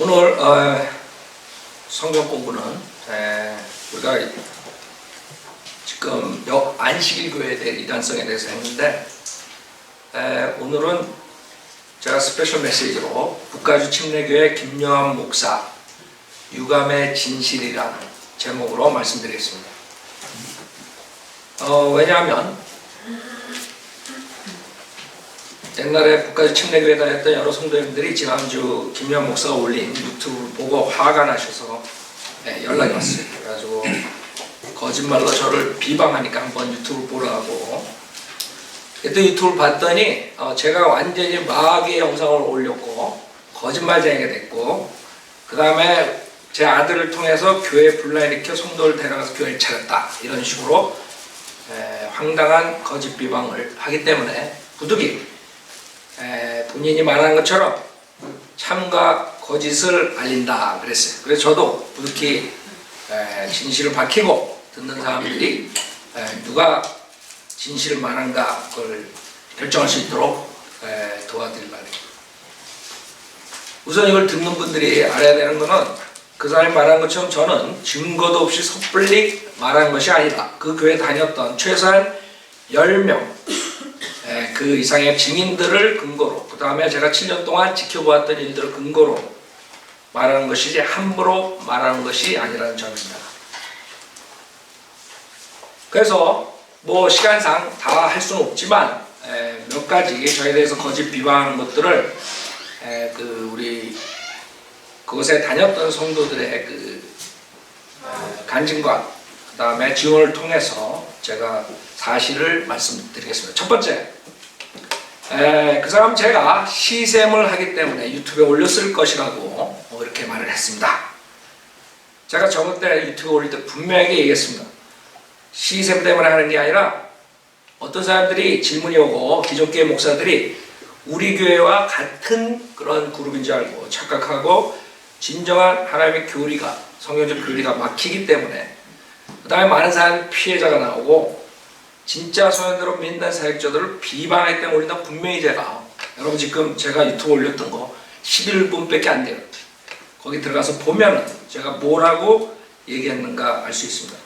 오늘 성경 공부는 우리가 지금 안식일교회에 대한 이단성에 대해서 했는데 오늘은 제가 스페셜 메시지로 북가주 침례교회 김여한 목사 유감의 진실이라는 제목으로 말씀드리겠습니다. 왜냐하면 옛날에 북가주 침례교회 다녔던 여러 성도님들이 지난주 김여한 목사가 올린 유튜브를 보고 화가 나셔서 연락이 왔어요. 그래가지고 거짓말로 저를 비방하니까 한번 유튜브를 보라고. 또 유튜브를 봤더니 제가 완전히 마귀의 영상을 올렸고 거짓말쟁이가 됐고, 그 다음에 제 아들을 통해서 교회에 불러일으켜 성도를 데려가서 교회를 차렸다, 이런 식으로 황당한 거짓 비방을 하기 때문에 부득이 본인이 말하는 것처럼 참과 거짓을 알린다 그랬어요. 그래서 저도 부득이 진실을 밝히고 듣는 사람들이 누가 진실을 말한가 그걸 결정할 수 있도록 도와드리려고 해요. 우선 이걸 듣는 분들이 알아야 되는 것은 그 사람이 말한 것처럼 저는 증거도 없이 섣불리 말한 것이 아니다. 그 교회 다녔던 최소한 10명 그 이상의 증인들을 근거로, 그 다음에 제가 7년 동안 지켜보았던 일들을 근거로 말하는 것이지 함부로 말하는 것이 아니라는 점입니다. 그래서 뭐 시간상 다 할 수는 없지만 몇 가지 저에 대해서 거짓 비방하는 것들을 우리 그곳에 다녔던 성도들의 간증과 그 다음에 지원을 통해서 제가 사실을 말씀드리겠습니다. 첫 번째, 그 사람 제가 시샘을 하기 때문에 유튜브에 올렸을 것이라고 이렇게 말을 했습니다. 제가 저번 때 유튜브에 올릴 때 분명하게 얘기했습니다. 시샘 때문에 하는 게 아니라 어떤 사람들이 질문이 오고 기존교회 목사들이 우리 교회와 같은 그런 그룹인 줄 알고 착각하고 진정한 하나님의 교리가, 성경적 교리가 막히기 때문에 그 다음에 많은 사람이 피해자가 나오고 진짜 소년대로 믿는 사역자들을 비방하기 때문에 올린다고 분명히 제가, 여러분 지금 제가 유튜브 올렸던 거 11분밖에 안 돼요. 거기 들어가서 보면은 제가 뭐라고 얘기했는가 알 수 있습니다.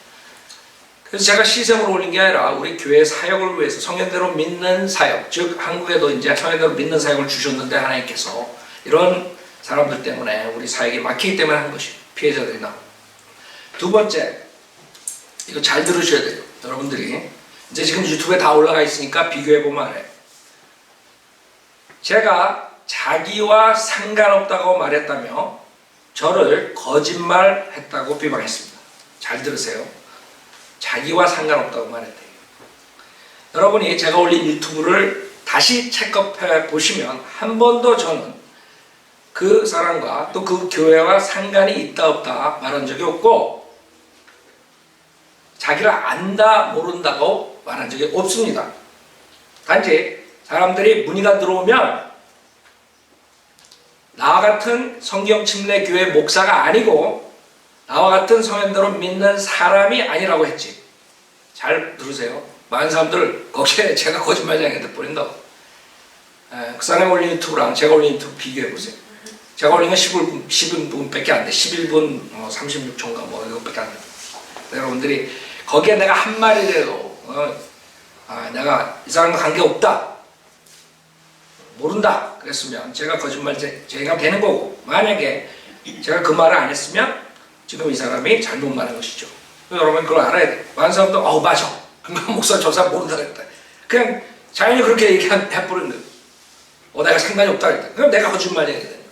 그래서 제가 시샘으로 올린 게 아니라 우리 교회 사역을 위해서 성경대로 믿는 사역, 즉 한국에도 이제 성경대로 믿는 사역을 주셨는데 하나님께서 이런 사람들 때문에 우리 사역이 막히기 때문에 한 것이 피해자들이 나옵니다. 두 번째, 이거 잘 들으셔야 돼요. 여러분들이 이제 지금 유튜브에 다 올라가 있으니까 비교해보면 알아요. 제가 자기와 상관없다고 말했다며 저를 거짓말했다고 비방했습니다. 잘 들으세요. 자기와 상관없다고 말했대요. 여러분이 제가 올린 유튜브를 다시 체크해 보시면 한 번도 저는 그 사람과 또 그 교회와 상관이 있다 없다 말한 적이 없고 자기를 안다 모른다고 말한 적이 없습니다. 단지 사람들이 문의가 들어오면 나와 같은 성경 침례 교회 목사가 아니고 나와 같은 성현대로 믿는 사람이 아니라고 했지. 잘 들으세요. 많은 사람들 거기에 제가 거짓말쟁이한테 뿌린다고. 그 사람이 올린 유튜브랑 제가 올린 유튜브 비교해보세요. 제가 올린 건 11분밖에 안 돼. 11분 36초인가 뭐 이것밖에 안 돼. 여러분들이 거기에 내가 한 마디라도 내가 이 사람과 관계없다, 모른다 그랬으면 제가 거짓말쟁이가 되는 거고, 만약에 제가 그 말을 안 했으면 지금 이 사람이 잘못 말한 것이죠. 여러분 그걸 알아야 돼. 많은 사람도 맞아. 금강 목사 저 사람 모른다 그랬다. 그냥 자연히 그렇게 해버리는 거예요. 내가 상관이 없다 그랬다. 그럼 내가 거짓말쟁이가 되는 거예요.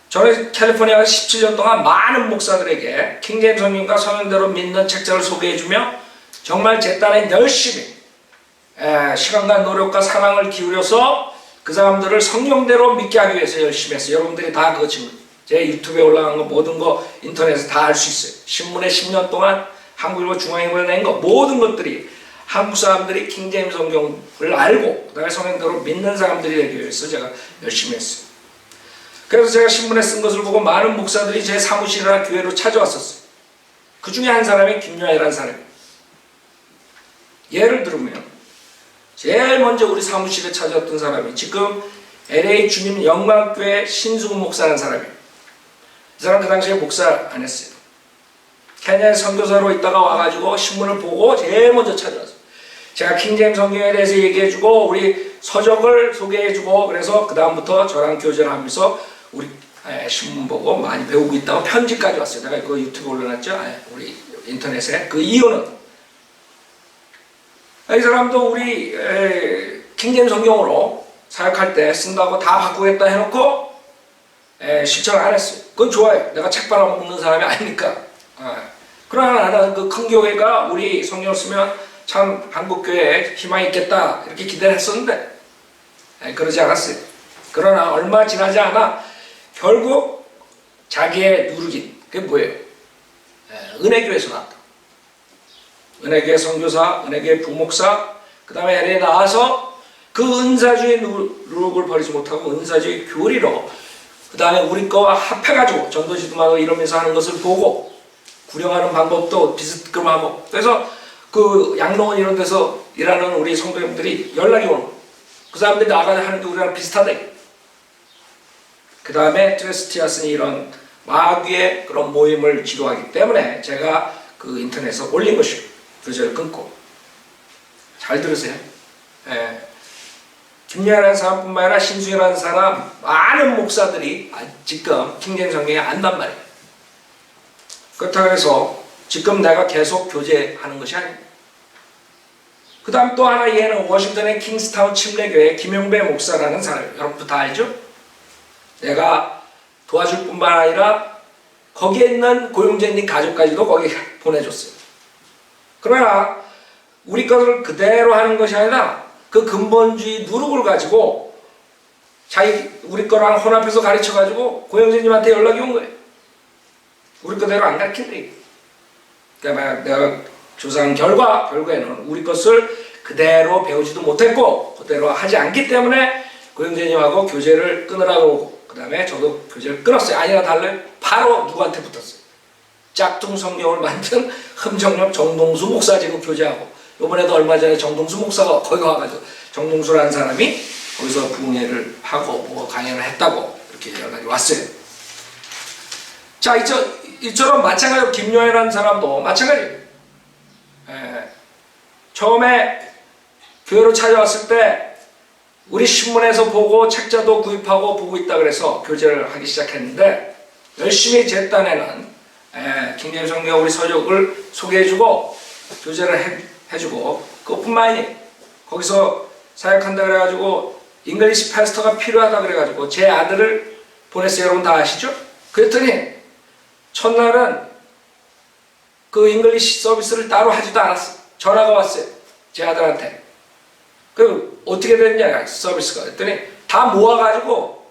저는 캘리포니아에 17년 동안 많은 목사들에게 킹제임스 성경과 성경대로 믿는 책자를 소개해주며 정말 제 딴에 열심히 시간과 노력과 사랑을 기울여서 그 사람들을 성령대로 믿게 하기 위해서 열심히 했어요. 여러분들이 다 그거 지금 제 유튜브에 올라간 거 모든 거 인터넷에서 다 알 수 있어요. 신문에 10년 동안 한국일보 중앙일보에 낸 거 모든 것들이 한국 사람들이 킹제임스 성경을 알고 그다음에 성령대로 믿는 사람들이 되기 위해서 제가 열심히 했어요. 그래서 제가 신문에 쓴 것을 보고 많은 목사들이 제 사무실이나 교회로 찾아왔었어요. 그 중에 한 사람이 김여한이라는 사람이에요. 예를 들면 제일 먼저 우리 사무실에 찾아왔던 사람이 지금 LA 주님 영광교회 신수근 목사라는 사람이에요. 이 사람 그 당시에 목사 안 했어요. 케냐에 선교사로 있다가 와가지고 신문을 보고 제일 먼저 찾아왔어요. 제가 킹제임스 성경에 대해서 얘기해주고 우리 서적을 소개해주고 그래서 그 다음부터 저랑 교제를 하면서 우리 신문 보고 많이 배우고 있다고 편지까지 왔어요. 내가 그거 유튜브에 올려놨죠. 우리 인터넷에. 그 이유는 이 사람도 우리 킹제임스 성경으로 사역할 때 쓴다고 다 바꾸겠다 해놓고 실천을 안 했어요. 그건 좋아요. 내가 책 빨아먹는 사람이 아니니까. 그러나 나는 그 큰 교회가 우리 성경을 쓰면 참 한국교회에 희망이 있겠다 이렇게 기대를 했었는데 그러지 않았어요. 그러나 얼마 지나지 않아 결국 자기의 누르긴 그게 뭐예요? 은혜교회에서 나왔다. 은혜교회 선교사, 은혜교회 부목사, 그 다음에 LA에 나와서 그 은사주의 누룩을 버리지 못하고 은사주의 교리로 그 다음에 우리 거와 합해가지고 전도지도하고 이러면서 하는 것을 보고 구령하는 방법도 비슷하고 그래서 그 양로원 이런 데서 일하는 우리 성도님들이 연락이 오는 그 사람들이 나가서 하는 게 우리랑 비슷하대. 그 다음에 트레스티아스는 이런 마귀의 그런 모임을 지도하기 때문에 제가 그 인터넷에 올린 것이고 교제를 끊고 잘 들으세요. 김여라는 사람뿐만 아니라 신수이라는 사람 많은 목사들이 지금 킹제임스 성경에 안단 말이에요. 그렇다고 해서 지금 내가 계속 교제하는 것이 아닙니다. 그 다음 또 하나 얘는 워싱턴의 킹스타운 침례교회 김용배 목사라는 사람이에요. 여러분도 다 알죠? 내가 도와줄 뿐만 아니라 거기에 있는 고용재님 가족까지도 거기 보내줬어요. 그러나 우리 것을 그대로 하는 것이 아니라 그 근본주의 누룩을 가지고 우리 거랑 혼합해서 가르쳐가지고 고용재님한테 연락이 온 거예요. 우리 거대로 안 가르친대. 그러니까 내가 조사한 결과에는 우리 것을 그대로 배우지도 못했고 그대로 하지 않기 때문에 고영재님하고 교제를 끊으라고 그 다음에 저도 교제를 끊었어요. 아니나 달라요. 바로 누구한테 붙었어요. 짝퉁 성경을 만든 흠정역 정동수 목사 지금 교제하고 이번에도 얼마 전에 정동수 목사가 거기 와가지고 정동수라는 사람이 거기서 부흥회를 하고 뭐 강연을 했다고 이렇게 연락이 왔어요. 자, 이처럼 마찬가지로 김요애라는 사람도 마찬가지예요. 처음에 교회로 찾아왔을 때 우리 신문에서 보고 책자도 구입하고 보고 있다 그래서 교제를 하기 시작했는데 열심히 제 딴에는 킹제임스 성경 우리 서적을 소개해주고 교제를 해주고 그것뿐만 아니에요. 거기서 사역한다 그래가지고 잉글리시 패스터가 필요하다 그래가지고 제 아들을 보냈어요. 여러분 다 아시죠? 그랬더니 첫날은 그 잉글리시 서비스를 따로 하지도 않았어요. 전화가 왔어요. 제 아들한테. 그 어떻게 됐냐 서비스가. 그랬더니 다 모아가지고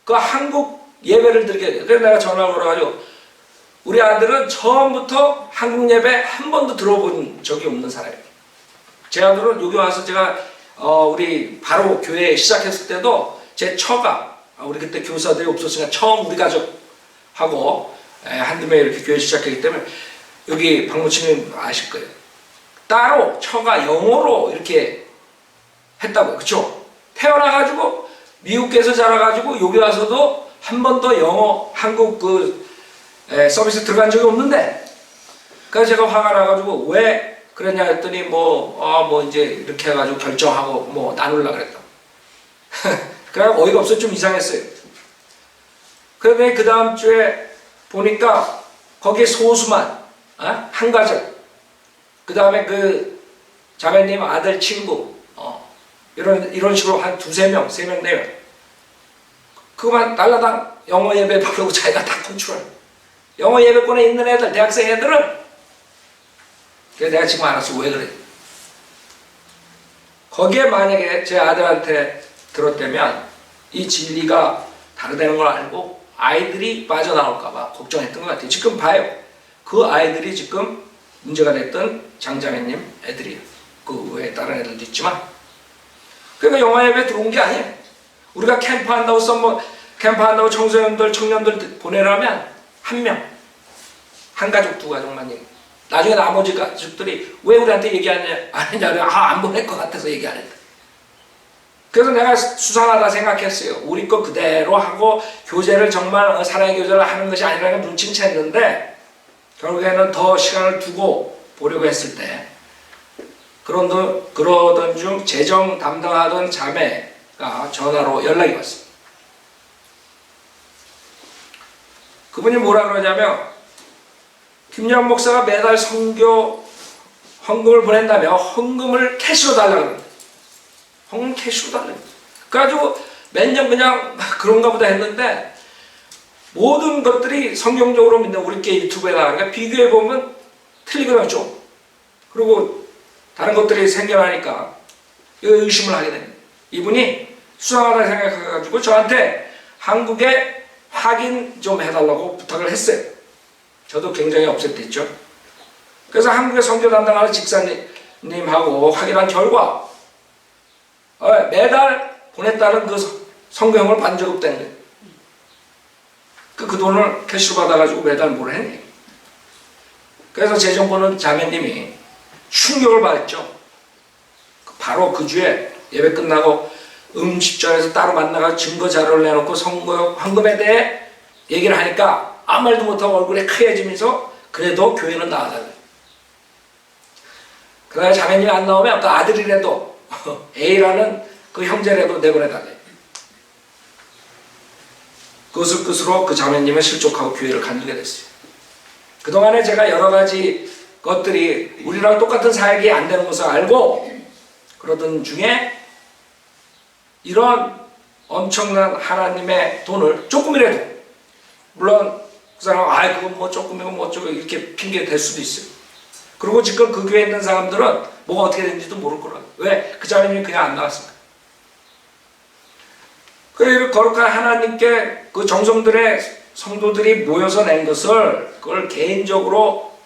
그 한국 예배를 드리게 돼요. 그래서 내가 전화를 걸어가지고 우리 아들은 처음부터 한국 예배 한 번도 들어본 적이 없는 사람이에요. 제 아들은 여기 와서 제가 우리 바로 교회 시작했을 때도 제 처가 우리 그때 교사들이 없었으니까 처음 우리 가족하고 한두 명 이렇게 교회 시작했기 때문에 여기 박무치님 아실 거예요. 따로 처가 영어로 이렇게 했다고요. 그쵸? 태어나가지고 미국에서 자라가지고 여기 와서도 한 번도 영어 한국 서비스 들어간 적이 없는데 그래서 제가 화가 나가지고 왜 그랬냐 했더니 뭐 이제 이렇게 해가지고 결정하고 뭐 나눌라 그랬다. 그래 어이가 없어 좀 이상했어요. 그런데 그 다음 주에 보니까 거기에 소수만 한 가정 그 다음에 그 자매님 아들 친구 이런 식으로 한 두세 명, 세 명, 네 명 그만 날라당 영어 예배 바르고 자기가 다 컨트롤 영어 예배권에 있는 애들 대학생 애들은 그래서 내가 지금 알았어 왜 그래 거기에 만약에 제 아들한테 들었다면 이 진리가 다르다는 걸 알고 아이들이 빠져나올까봐 걱정했던 것 같아요. 지금 봐요. 그 아이들이 지금 문제가 됐던 장자매님 애들이에요. 그 외에 다른 애들도 있지만 그러니까 영어 예배 들어온 게 아니에요. 우리가 캠프한다고 청소년들, 청년들 보내라면 한 명, 한 가족, 두 가족만 얘기. 나중에 나머지 가족들이 왜 우리한테 얘기 안 했냐? 안 보낼 것 같아서 얘기 안 했다. 그래서 내가 수상하다 생각했어요. 우리 거 그대로 하고 교제를 정말 사랑의 교제를 하는 것이 아니라는 눈치는 챘는데 결국에는 더 시간을 두고 보려고 했을 때 그러던 중 재정 담당하던 자매가 전화로 연락이 왔어요. 그분이 뭐라 그러냐면 김여한 목사가 매달 선교 헌금을 보낸다며 헌금을 캐시로 달라고 그럽니다. 헌금 캐시로 달라고. 그래가지고 몇 년 그냥 그런가 보다 했는데 모든 것들이 성경적으로 믿는 우리께 유튜브에 나가니까 비교해보면 틀리거든요 좀. 그리고 다른 것들이 생겨나니까 의심을 하게 됩니다. 이분이 수상하다 생각해가지고 저한테 한국에 확인 좀 해달라고 부탁을 했어요. 저도 굉장히 업셋됐죠. 그래서 한국에 선교 담당하는 직사님하고 확인한 결과 매달 보냈다는 그 성경을 받은 적 없다는 거예요. 그 돈을 캐시로 받아가지고 매달 뭘 했니? 그래서 재정 보는 자매님이 충격을 받았죠. 바로 그 주에 예배 끝나고 음식전에서 따로 만나서 증거 자료를 내놓고 선거 헌금에 대해 얘기를 하니까 아무 말도 못하고 얼굴이 하얘지면서 그래도 교회는 나와달래. 그다음에 자매님이 안 나오면 그 아들이라도 A라는 그 형제라도 내보내달래. 그것을 끝으로 그 자매님은 실족하고 교회를 간두게 됐어요. 그동안에 제가 여러 가지 것들이 우리랑 똑같은 사역이 안 되는 것을 알고 그러던 중에 이런 엄청난 하나님의 돈을 조금이라도, 물론 그 사람은 그건 뭐 조금이고 뭐 어쩌고 이렇게 핑계 댈 수도 있어요. 그리고 지금 그 교회에 있는 사람들은 뭐가 어떻게 되는지도 모를 거라. 왜? 그 자매님이 그냥 안 나왔을까? 그 거룩한 하나님께 그 정성들의 성도들이 모여서 낸 것을 그걸 개인적으로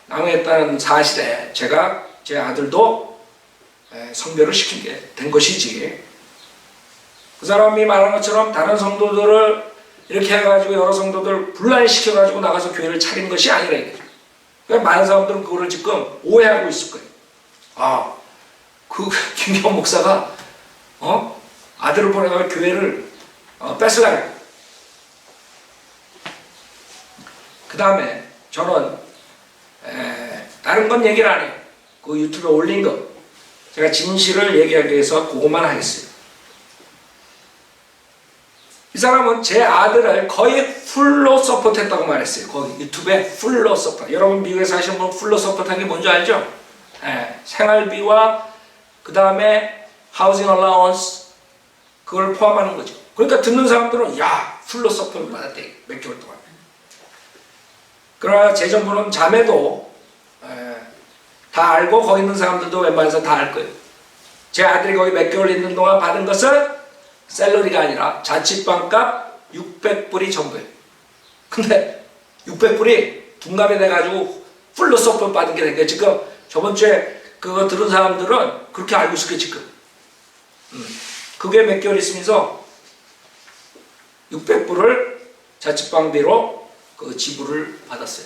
낭비했다는 사실에 제가 제 아들도 성별을 시키게 된 것이지, 그 사람이 말한 것처럼 다른 성도들을 이렇게 해가지고 여러 성도들 분란시켜가지고 나가서 교회를 차린 것이 아니라 이거죠. 그러니까 많은 사람들은 그거를 지금 오해하고 있을 거예요. 그 김여한 목사가 아들을 보내가지고 교회를 뺏으려고. 그 다음에 저는 다른 건 얘기를 안 해요. 그 유튜브에 올린 거 제가 진실을 얘기하기 위해서 그것만 하겠어요. 이 사람은 제 아들을 거의 풀로 서포트했다고 말했어요. 거기 유튜브에 풀로 서포트. 여러분 미국에 사시는 분 풀로 서포트한 게 뭔지 알죠? 생활비와 그 다음에 하우징 얼라운스 그걸 포함하는 거죠. 그러니까 듣는 사람들은 야 풀로 서포트 받았대 몇 개월 동안. 그러나 재정부는 자매도 다 알고 거기 있는 사람들도 웬만해서 다 알 거예요. 제 아들이 거기 몇 개월 있는 동안 받은 것은 샐러리가 아니라 자취방값 600불이 전부예요. 근데 600불이 둔갑이 돼가지고 풀로 서포트 받은 게 된 거예요. 지금 저번 주에 그거 들은 사람들은 그렇게 알고 있을 거예요. 지금 그게 몇 개월 있으면서 600불을 자취방비로 그 지불을 받았어요.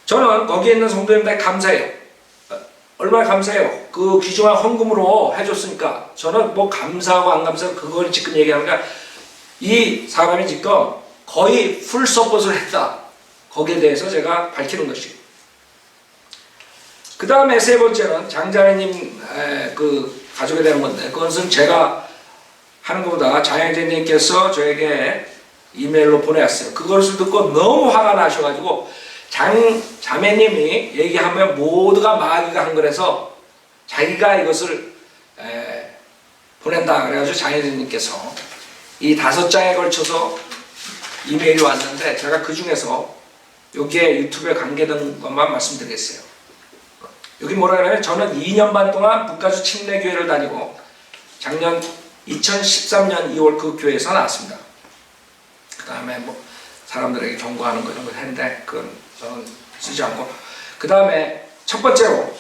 저는 거기에 있는 성도님들에게 감사해요. 얼마나 감사해요. 그 귀중한 헌금으로 해줬으니까. 저는 뭐 감사하고 안 감사하고 그걸 지금 얘기하는 거야. 이 사람이 지금 거의 풀 서포트를 했다. 거기에 대해서 제가 밝히는 것이에요. 그 다음에 세 번째는 장자매님 그 가족에 대한 건데, 그것은 제가 하는 것보다 장자매님께서 저에게 이메일로 보내왔어요. 그것을 듣고 너무 화가 나셔가지고 자매님이 얘기하면 모두가 마귀가 한 거라서 자기가 이것을 보낸다 그래가지고 장혜진님께서 이 5장에 걸쳐서 이메일이 왔는데 제가 그 중에서 여기에 유튜브에 관계된 것만 말씀드리겠어요. 여기 뭐라 그러냐면 저는 2년 반 동안 북가주 침례교회를 다니고 작년 2013년 2월 그 교회에서 나왔습니다. 그 다음에 뭐 사람들에게 경고하는 거 이런 걸 했는데 그건 저는 쓰지 않고, 그 다음에 첫 번째로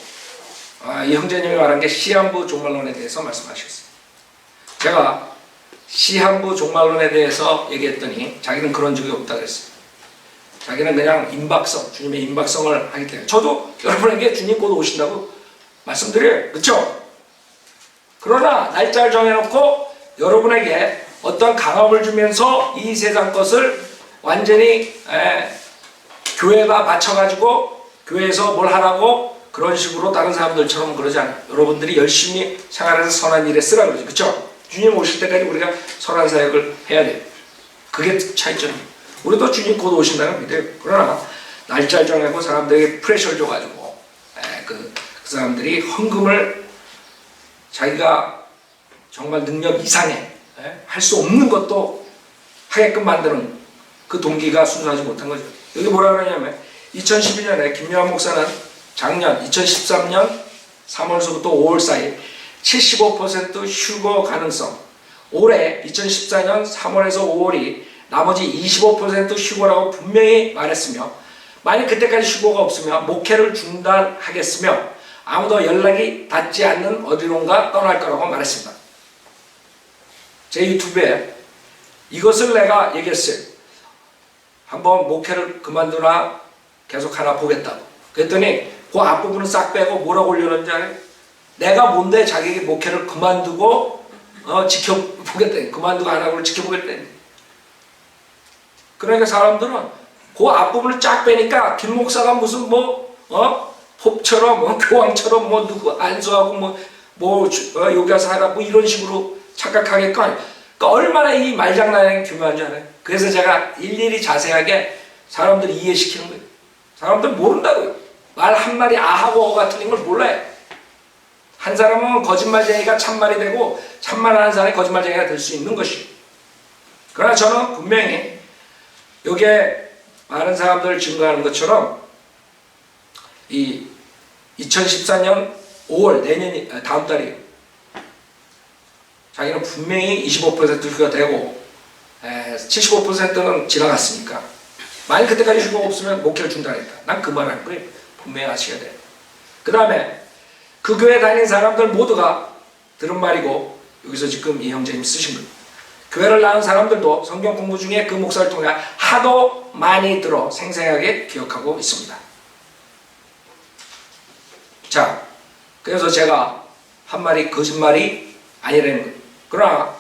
이 형제님이 말한 게 시한부 종말론에 대해서 말씀하셨어요. 제가 시한부 종말론에 대해서 얘기했더니 자기는 그런 적이 없다 그랬어요. 자기는 그냥 임박성, 주님의 임박성을 하기 때문에. 저도 여러분에게 주님 곧 오신다고 말씀드려요. 그렇죠? 그러나 날짜를 정해놓고 여러분에게 어떤 강압을 주면서 이 세상 것을 완전히 교회가 맞춰가지고 교회에서 뭘 하라고 그런 식으로 다른 사람들처럼 그러지 않아요. 여러분들이 열심히 생활해서 선한 일에 쓰라 그러죠. 그렇죠? 주님 오실 때까지 우리가 선한 사역을 해야 돼요. 그게 차이점이에요. 우리도 주님 곧 오신다는 믿어요. 그러나 날짜를 정하고 사람들에게 프레셔를 줘가지고 그 사람들이 헌금을 자기가 정말 능력 이상의 할 수 없는 것도 하게끔 만드는 그 동기가 순수하지 못한 거죠. 여기 뭐라 그러냐면 2012년에 김요한 목사는 작년 2013년 3월서부터 5월 사이 75% 휴거 가능성, 올해 2014년 3월에서 5월이 나머지 25% 휴거라고 분명히 말했으며, 만약 그때까지 휴거가 없으면 목회를 중단하겠으며 아무도 연락이 닿지 않는 어디론가 떠날 거라고 말했습니다. 제 유튜브에 이것을 내가 얘기했어요. 한번 목회를 그만두나 계속 하나 보겠다고. 그랬더니 그 앞부분은 싹 빼고 뭐라고 올려놓은지 알아요? 내가 뭔데 자기 목회를 그만두고 지켜보겠다. 그만두고 안 하고 지켜보겠다. 그러니까 사람들은 그 앞부분을 쫙 빼니까 김 목사가 무슨 홉처럼 교황처럼 누구 안수하고 여기 가서 하라 이런 식으로 착각하게끔. 그러니까 얼마나 이 말장난이 교묘한 줄 알아요. 그래서 제가 일일이 자세하게 사람들 이해시키는 거예요. 사람들 모른다고요. 말 한마디 아하고 어가 틀린 걸 몰라요. 한 사람은 거짓말쟁이가 참말이 되고 참말하는 사람이 거짓말쟁이가 될 수 있는 것이에요. 그러나 저는 분명히 여기에 많은 사람들 증거하는 것처럼 이 2014년 5월 내년이 다음 달이에요. 자기는 분명히 25% 휴가 되고 75%는 지나갔으니까 만약 그때까지 휴가가 없으면 목회를 중단했다. 난 그 말 할 거예요. 분명히 아셔야 돼요. 그 다음에 그 교회 다니는 사람들 모두가 들은 말이고 여기서 지금 이 형제님이 쓰신 거예요. 교회를 나온 사람들도 성경 공부 중에 그 목사를 통해 하도 많이 들어 생생하게 기억하고 있습니다. 자, 그래서 제가 한 말이 거짓말이 아니라는 거예요. 그러나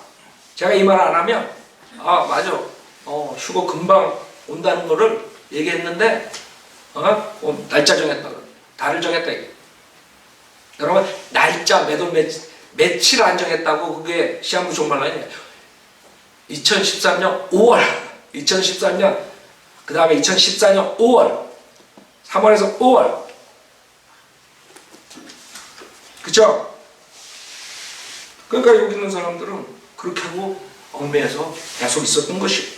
제가 이 말 안 하면 맞아 휴거 금방 온다는 거를 얘기했는데 날짜 정했다. 달을 정했다. 여러분 날짜 며칠 안 정했다고 그게 시한부 종말론이에요. 2013년 5월 2013년 그 다음에 2014년 5월 3월에서 5월 그쵸? 그러니까 여기 있는 사람들은 그렇게 하고 얽매여서 계속 있었던 것이에요.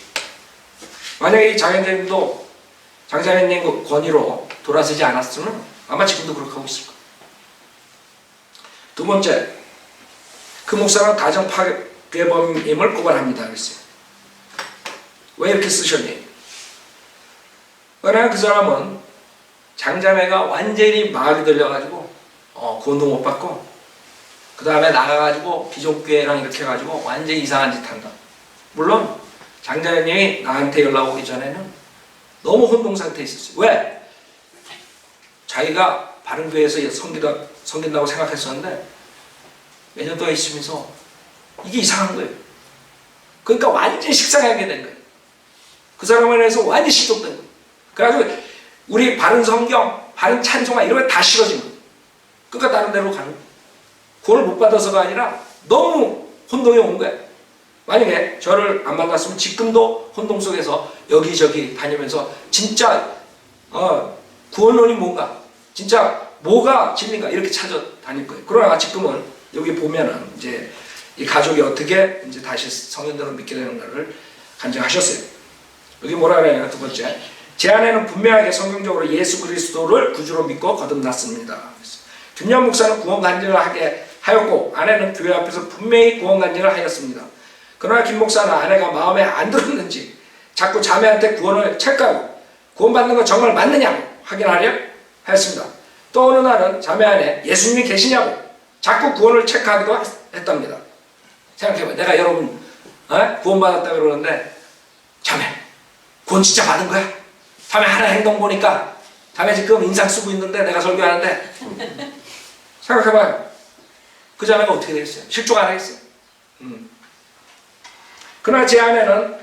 만약에 이 장현재님도 장자매님 권위로 돌아서지 않았으면 아마 지금도 그렇게 하고 있을 거예요. 두 번째, 그 목사는 가정 파괴범임을 고발합니다. 그랬어요. 왜 이렇게 쓰셨니? 왜냐하면 그 사람은 장자매가 완전히 마음이 들려가지고 구원도 못 받고 그 다음에 나가가지고 비종교회랑 이렇게 해가지고 완전히 이상한 짓 한다. 물론 장자매님이 나한테 연락 오기 전에는 너무 혼동 상태에 있었어요. 왜? 자기가 바른교회에서 섬긴다고 생각했었는데 몇 년 동안 있으면서 이게 이상한 거예요. 그러니까 완전히 식상하게 된 거예요. 그 사람에 대해서 완전히 시독된 거예요. 그래가지고 우리 바른 성경, 바른 찬송가 이런 거 다 싫어진 거예요. 그러니까 다른 데로 가는 거예요. 구원을 못 받아서가 아니라 너무 혼동이 온 거예요. 만약에 저를 안 만났으면 지금도 혼동 속에서 여기저기 다니면서 진짜 구원론이 뭔가, 진짜 뭐가 진리인가 이렇게 찾아다닐 거예요. 그러나 지금은 여기 보면은 이제 이 가족이 어떻게 이제 다시 성현들을 믿게 되는가를 간증하셨어요. 여기 뭐라 그래요? 두 번째, 제 아내는 분명하게 성경적으로 예수 그리스도를 구주로 믿고 거듭났습니다. 김요한 목사는 구원 간증을 하게 하였고 아내는 교회 앞에서 분명히 구원 간증을 하였습니다. 그러나 김 목사는 아내가 마음에 안 들었는지 자꾸 자매한테 구원을 체크하고 구원받는 거 정말 맞느냐고 확인하려 하였습니다. 또 어느 날은 자매 안에 예수님이 계시냐고 자꾸 구원을 체크하기도 했답니다. 생각해봐. 내가 여러분 구원받았다 그러는데 자매 구원 진짜 받은 거야? 자매 하나 행동 보니까 자매 지금 인상 쓰고 있는데 내가 설교하는데 생각해봐요. 그 자매가 어떻게 되겠어요? 실족 안 하겠어요? 그러나 제 아내는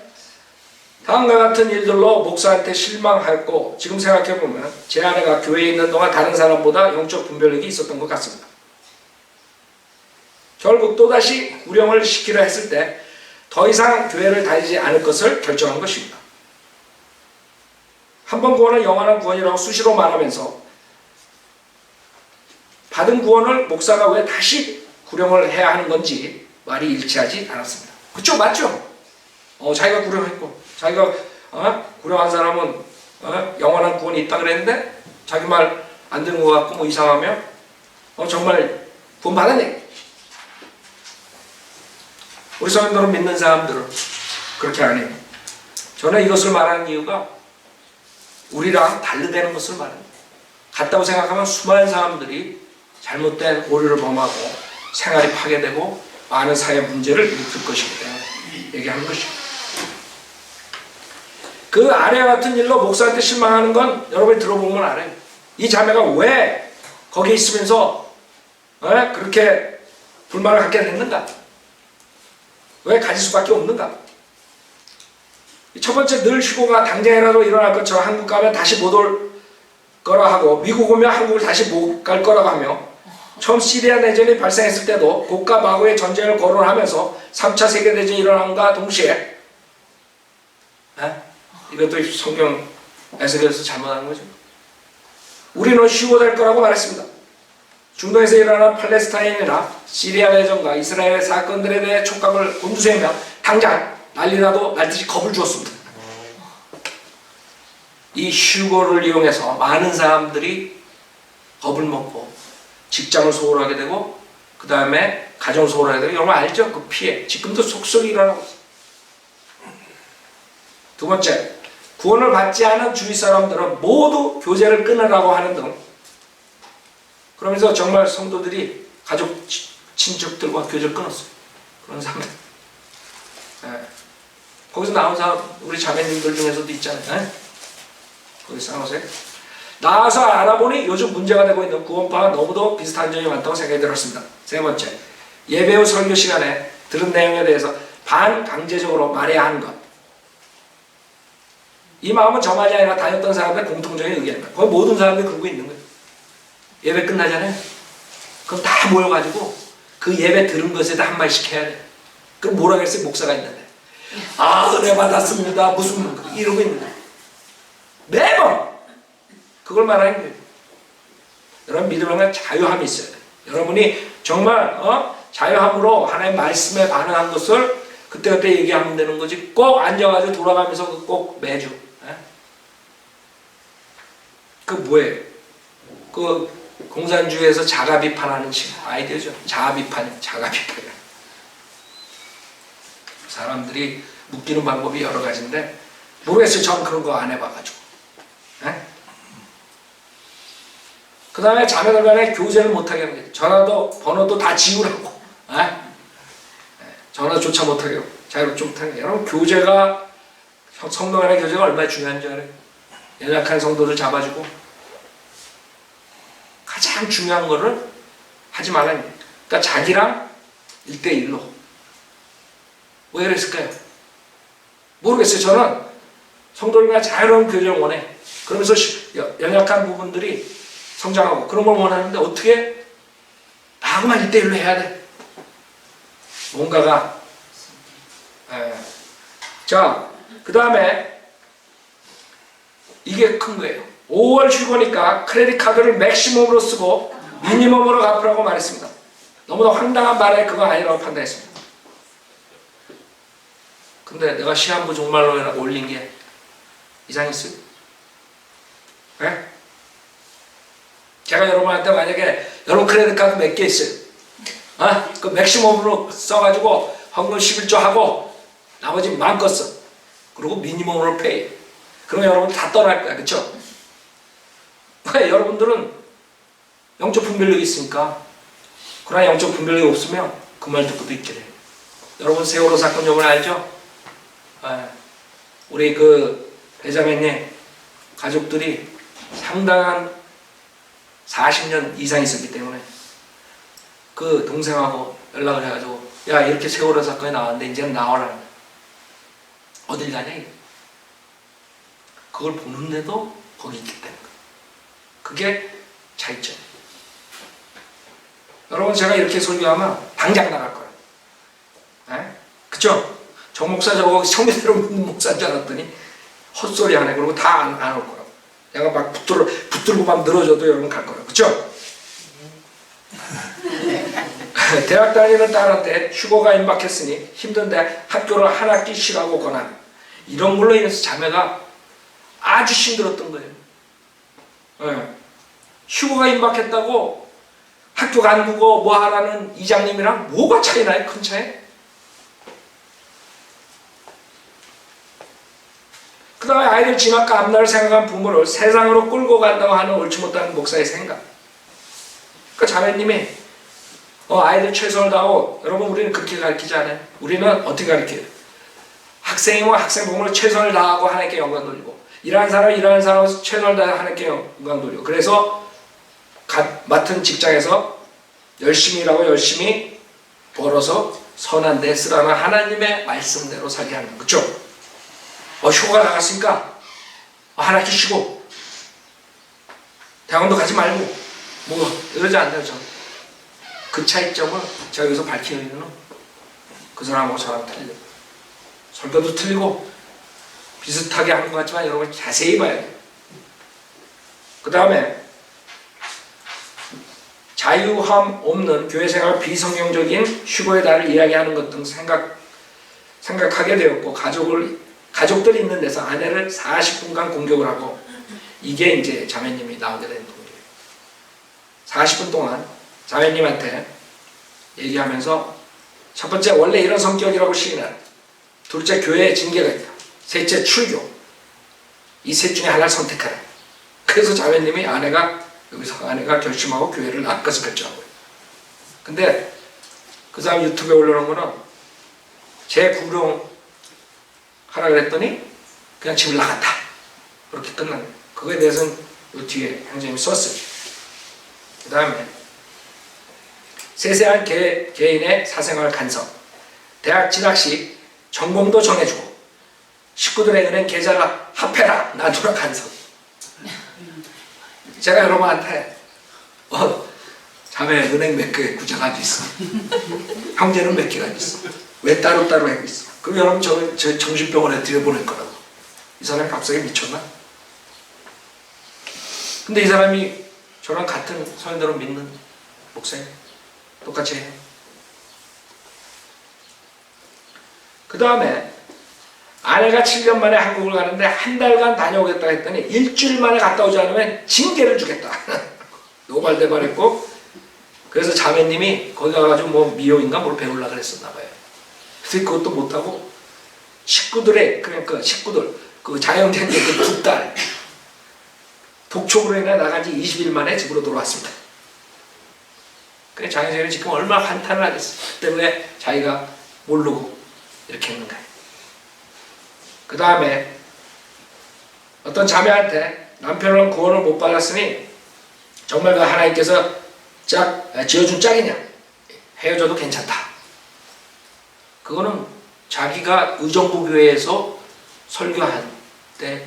다음과 같은 일들로 목사한테 실망했고, 지금 생각해보면 제 아내가 교회에 있는 동안 다른 사람보다 영적 분별력이 있었던 것 같습니다. 결국 또다시 구령을 시키려 했을 때 더 이상 교회를 다니지 않을 것을 결정한 것입니다. 한 번 구원은 영원한 구원이라고 수시로 말하면서 받은 구원을 목사가 왜 다시 구령을 해야 하는 건지 말이 일치하지 않았습니다. 그쵸? 맞죠? 자기가 구령했고, 자기가 구령한 사람은 영원한 구원이 있다 그랬는데 자기 말 안 듣는 것 같고 뭐 이상하면 정말 구원 받았네. 우리 성도들은 믿는 사람들은 그렇게 안 해요. 저는 이것을 말하는 이유가 우리랑 반대되는 것을 말합니다. 같다고 생각하면 수많은 사람들이 잘못된 오류를 범하고 생활이 파괴되고 많은 사회 문제를 일으킬 것이기 때문에 얘기하는 것이죠. 그 아내와 같은 일로 목사한테 실망하는 건 여러분이 들어보면 알아요. 이 자매가 왜 거기에 있으면서 그렇게 불만을 갖게 됐는가? 왜 가질 수밖에 없는가? 첫 번째, 늘 휴고가 당장이라도 일어날 것처럼 한국 가면 다시 못 올 거라 하고, 미국 오면 한국을 다시 못 갈 거라고 하며, 처음 시리아 내전이 발생했을 때도 고가 마고의 전쟁을 거론하면서 3차 세계대전이 일어난과 동시에 이것도 성경 에스겔에서 잘못한 거죠. 우리는 휴고될 거라고 말했습니다. 중동에서 일어난 팔레스타인이나 시리아 내전과 이스라엘의 사건들에 대해 촉각을 곤두세우며 당장 난리나도 날듯이 겁을 주었습니다. 이 휴고를 이용해서 많은 사람들이 겁을 먹고 직장을 소홀하게 되고 그 다음에 가정을 소홀하게 되고, 여러분 알죠? 그 피해 지금도 속속이 일어나고 있어요. 두 번째, 구원을 받지 않은 주위 사람들은 모두 교제를 끊으라고 하는 등, 그러면서 정말 성도들이 가족, 친척들과 교제를 끊었어요. 그런 사람들. 거기서 나온 사람, 우리 자매님들 중에서도 있잖아요. 거기서 나오세요. 나와서 알아보니 요즘 문제가 되고 있는 구원파와 너무도 비슷한 점이 많다고 생각이 들었습니다. 세 번째, 예배 후 설교 시간에 들은 내용에 대해서 반강제적으로 말해야 하는 것. 이 마음은 저만이 아니라 다녔던 사람들의 공통적인 의견입니다. 거의 모든 사람들이 그러고 있는 거예요. 예배 끝나잖아요. 그럼 다 모여가지고 그 예배 들은 것에다 한마디씩 해야 돼. 그럼 뭐라 그랬어요? 목사가 있는데. 은혜 받았습니다. 무슨 이러고 있는 거예요. 매번 그걸 말하는 거예요. 여러분 믿음은 자유함이 있어요. 여러분이 정말 자유함으로 하나님의 말씀에 반응한 것을 그때그때 얘기하면 되는 거지, 꼭 앉아가지고 돌아가면서 꼭 매주 그 뭐예요? 그 공산주의에서 자가 비판하는 아이디어죠. 자아 비판이에요. 자가 비판이에요. 사람들이 묶이는 방법이 여러 가지인데 모르겠어요. 저는 그런 거 안 해봐가지고. 그 다음에 자매들 간에 교제를 못하게 하는 거예요. 전화도 번호도 다 지우라고. 전화조차 못하게 하고 자유롭지 못하게. 여러분 교제가, 성도 간의 교제가 얼마나 중요한지 알아요? 연약한 성도를 잡아주고 가장 중요한 거를 하지 말라는 거예요. 그러니까 자기랑 1대1로. 왜 그랬을까요? 모르겠어요. 저는 성도들과 자유로운 교제를 원해. 그러면서 연약한 부분들이 성장하고 그런 걸 원하는데 어떻게 나하고만 1대1로 해야 돼? 뭔가가. 자, 그 다음에 이게 큰 거예요. 5월 휴거니까 크레딧 카드를 맥시멈으로 쓰고 미니멈으로 갚으라고 말했습니다. 너무나 황당한 말에 그거 아니라고 판단했습니다. 근데 내가 시한부 종말로 올린 게 이상했어요? 네? 제가 여러분한테 만약에 여러분 크레딧 카드 몇 개 있어요? 그 맥시멈으로 써가지고 헌금 11조 하고 나머지 마음껏 써. 그리고 미니멈으로 페이. 그러면 여러분 다 떠날 거야. 그쵸? 여러분들은 영적 분별력이 있으니까. 그러나 영적 분별력이 없으면 그 말 듣고도 있게 돼. 여러분 세월호 사건 요번에 알죠? 우리 그 배자매님 가족들이 상당한 40년 이상 있었기 때문에 그 동생하고 연락을 해가지고 야 이렇게 세월호 사건이 나왔는데 이제는 나와라. 어딜 가냐 이거. 그걸 보는데도 거기 있기 때문에 그게 차이점. 여러분 제가 이렇게 설교하면 당장 나갈 거예요. 에? 그쵸? 저 목사 저거 성대로 묻는 목사인 줄 알았더니 헛소리 하네. 그러고 다 안 올 거라고. 내가 막 붙들고 막 늘어져도 여러분 갈 거라고. 그쵸? 대학 다니는 딸한테 휴고가 임박했으니 힘든데 학교를 한 학기 쉬라고 권한 이런 걸로 인해서 자매가 아주 힘들었던 거예요. 네. 휴고가 임박했다고 학교 간두고 뭐 하라는 이장님이랑 뭐가 차이 나요? 큰 차이? 그 다음에 아이들 진학과 앞날을 생각한 부모를 세상으로 끌고 간다고 하는 옳지 못한 목사의 생각. 그 자매님이 아이들 최선을 다하고 여러분 우리는 그렇게 가르치지 않아요. 우리는 어떻게 가르쳐요? 학생이면 학생부모를 최선을 다하고 하나님께 영광 돌리고 일하는 사람은 일하는 사람은 최선을 다해 하나님께 영광 돌리고 그래서 맡은 직장에서 열심히 일하고 열심히 벌어서 선한 데 쓰라는 하나님의 말씀대로 살게 하는 거죠. 휴가 나갔으니까 한 학기 쉬고 대학원도 가지 말고 뭐 이러지 않나요? 그 차이점을 제가 여기서 밝히는 이유는 그 사람하고 저랑 틀려. 설교도 틀리고 비슷하게 하는 것 같지만 여러분 자세히 봐야 돼요. 그 다음에 자유함 없는 교회생활 비성경적인 휴고의 달을 이야기하는 것 등 생각하게 되었고 가족들이 있는 데서 아내를 40분간 공격을 하고 이게 이제 자매님이 나오게 된 동기예요. 40분 동안 자매님한테 얘기하면서 첫 번째 원래 이런 성격이라고 시인하라. 둘째 교회에 징계가 있다. 셋째 출교. 이 셋 중에 하나를 선택하라. 그래서 자매님이 여기서 아내가 결심하고 교회를 나갈 것을 결정하고요. 근데 그 사람 유튜브에 올려놓은 거는 재구령하라 그랬더니 그냥 집을 나갔다. 그렇게 끝난 거예요. 그거에 대해서는 이 뒤에 형제님이 썼어요. 그 다음에 세세한 개인의 사생활 간섭, 대학 진학 시 전공도 정해주고 식구들의 은행 계좌를 합해라 놔두라 간섭. 제가 여러분한테 자매 은행 몇 개 구자 가지고 있어. 형제는 몇 개 가지고 있어. 왜 따로따로 하고 있어. 그럼 여러분 저 정신병원에 들여보낼 거라고. 이 사람이 갑자기 미쳤나? 근데 이 사람이 저랑 같은 성인들을 믿는 목사님 똑같이 해요. 그 다음에 아내가 7년 만에 한국을 가는데 한 달간 다녀오겠다 했더니 일주일 만에 갔다 오지 않으면 징계를 주겠다. 노발대발했고 그래서 자매님이 거기 가가지고 뭐 미용인가 뭘 배우려고 그랬었나 봐요. 그래서 그것도 못하고 식구들 그 자영된 그 두 딸 독촉으로 인해 나간 지 20일 만에 집으로 돌아왔습니다. 그래 자영생이 지금 얼마나 한탄을 하겠어. 그 때문에 자기가 모르고 이렇게 했는가. 그 다음에 어떤 자매한테 남편은 구원을 못 받았으니 정말 그 하나님께서 지어준 짝이냐 헤어져도 괜찮다. 그거는 자기가 의정부 교회에서 설교할 때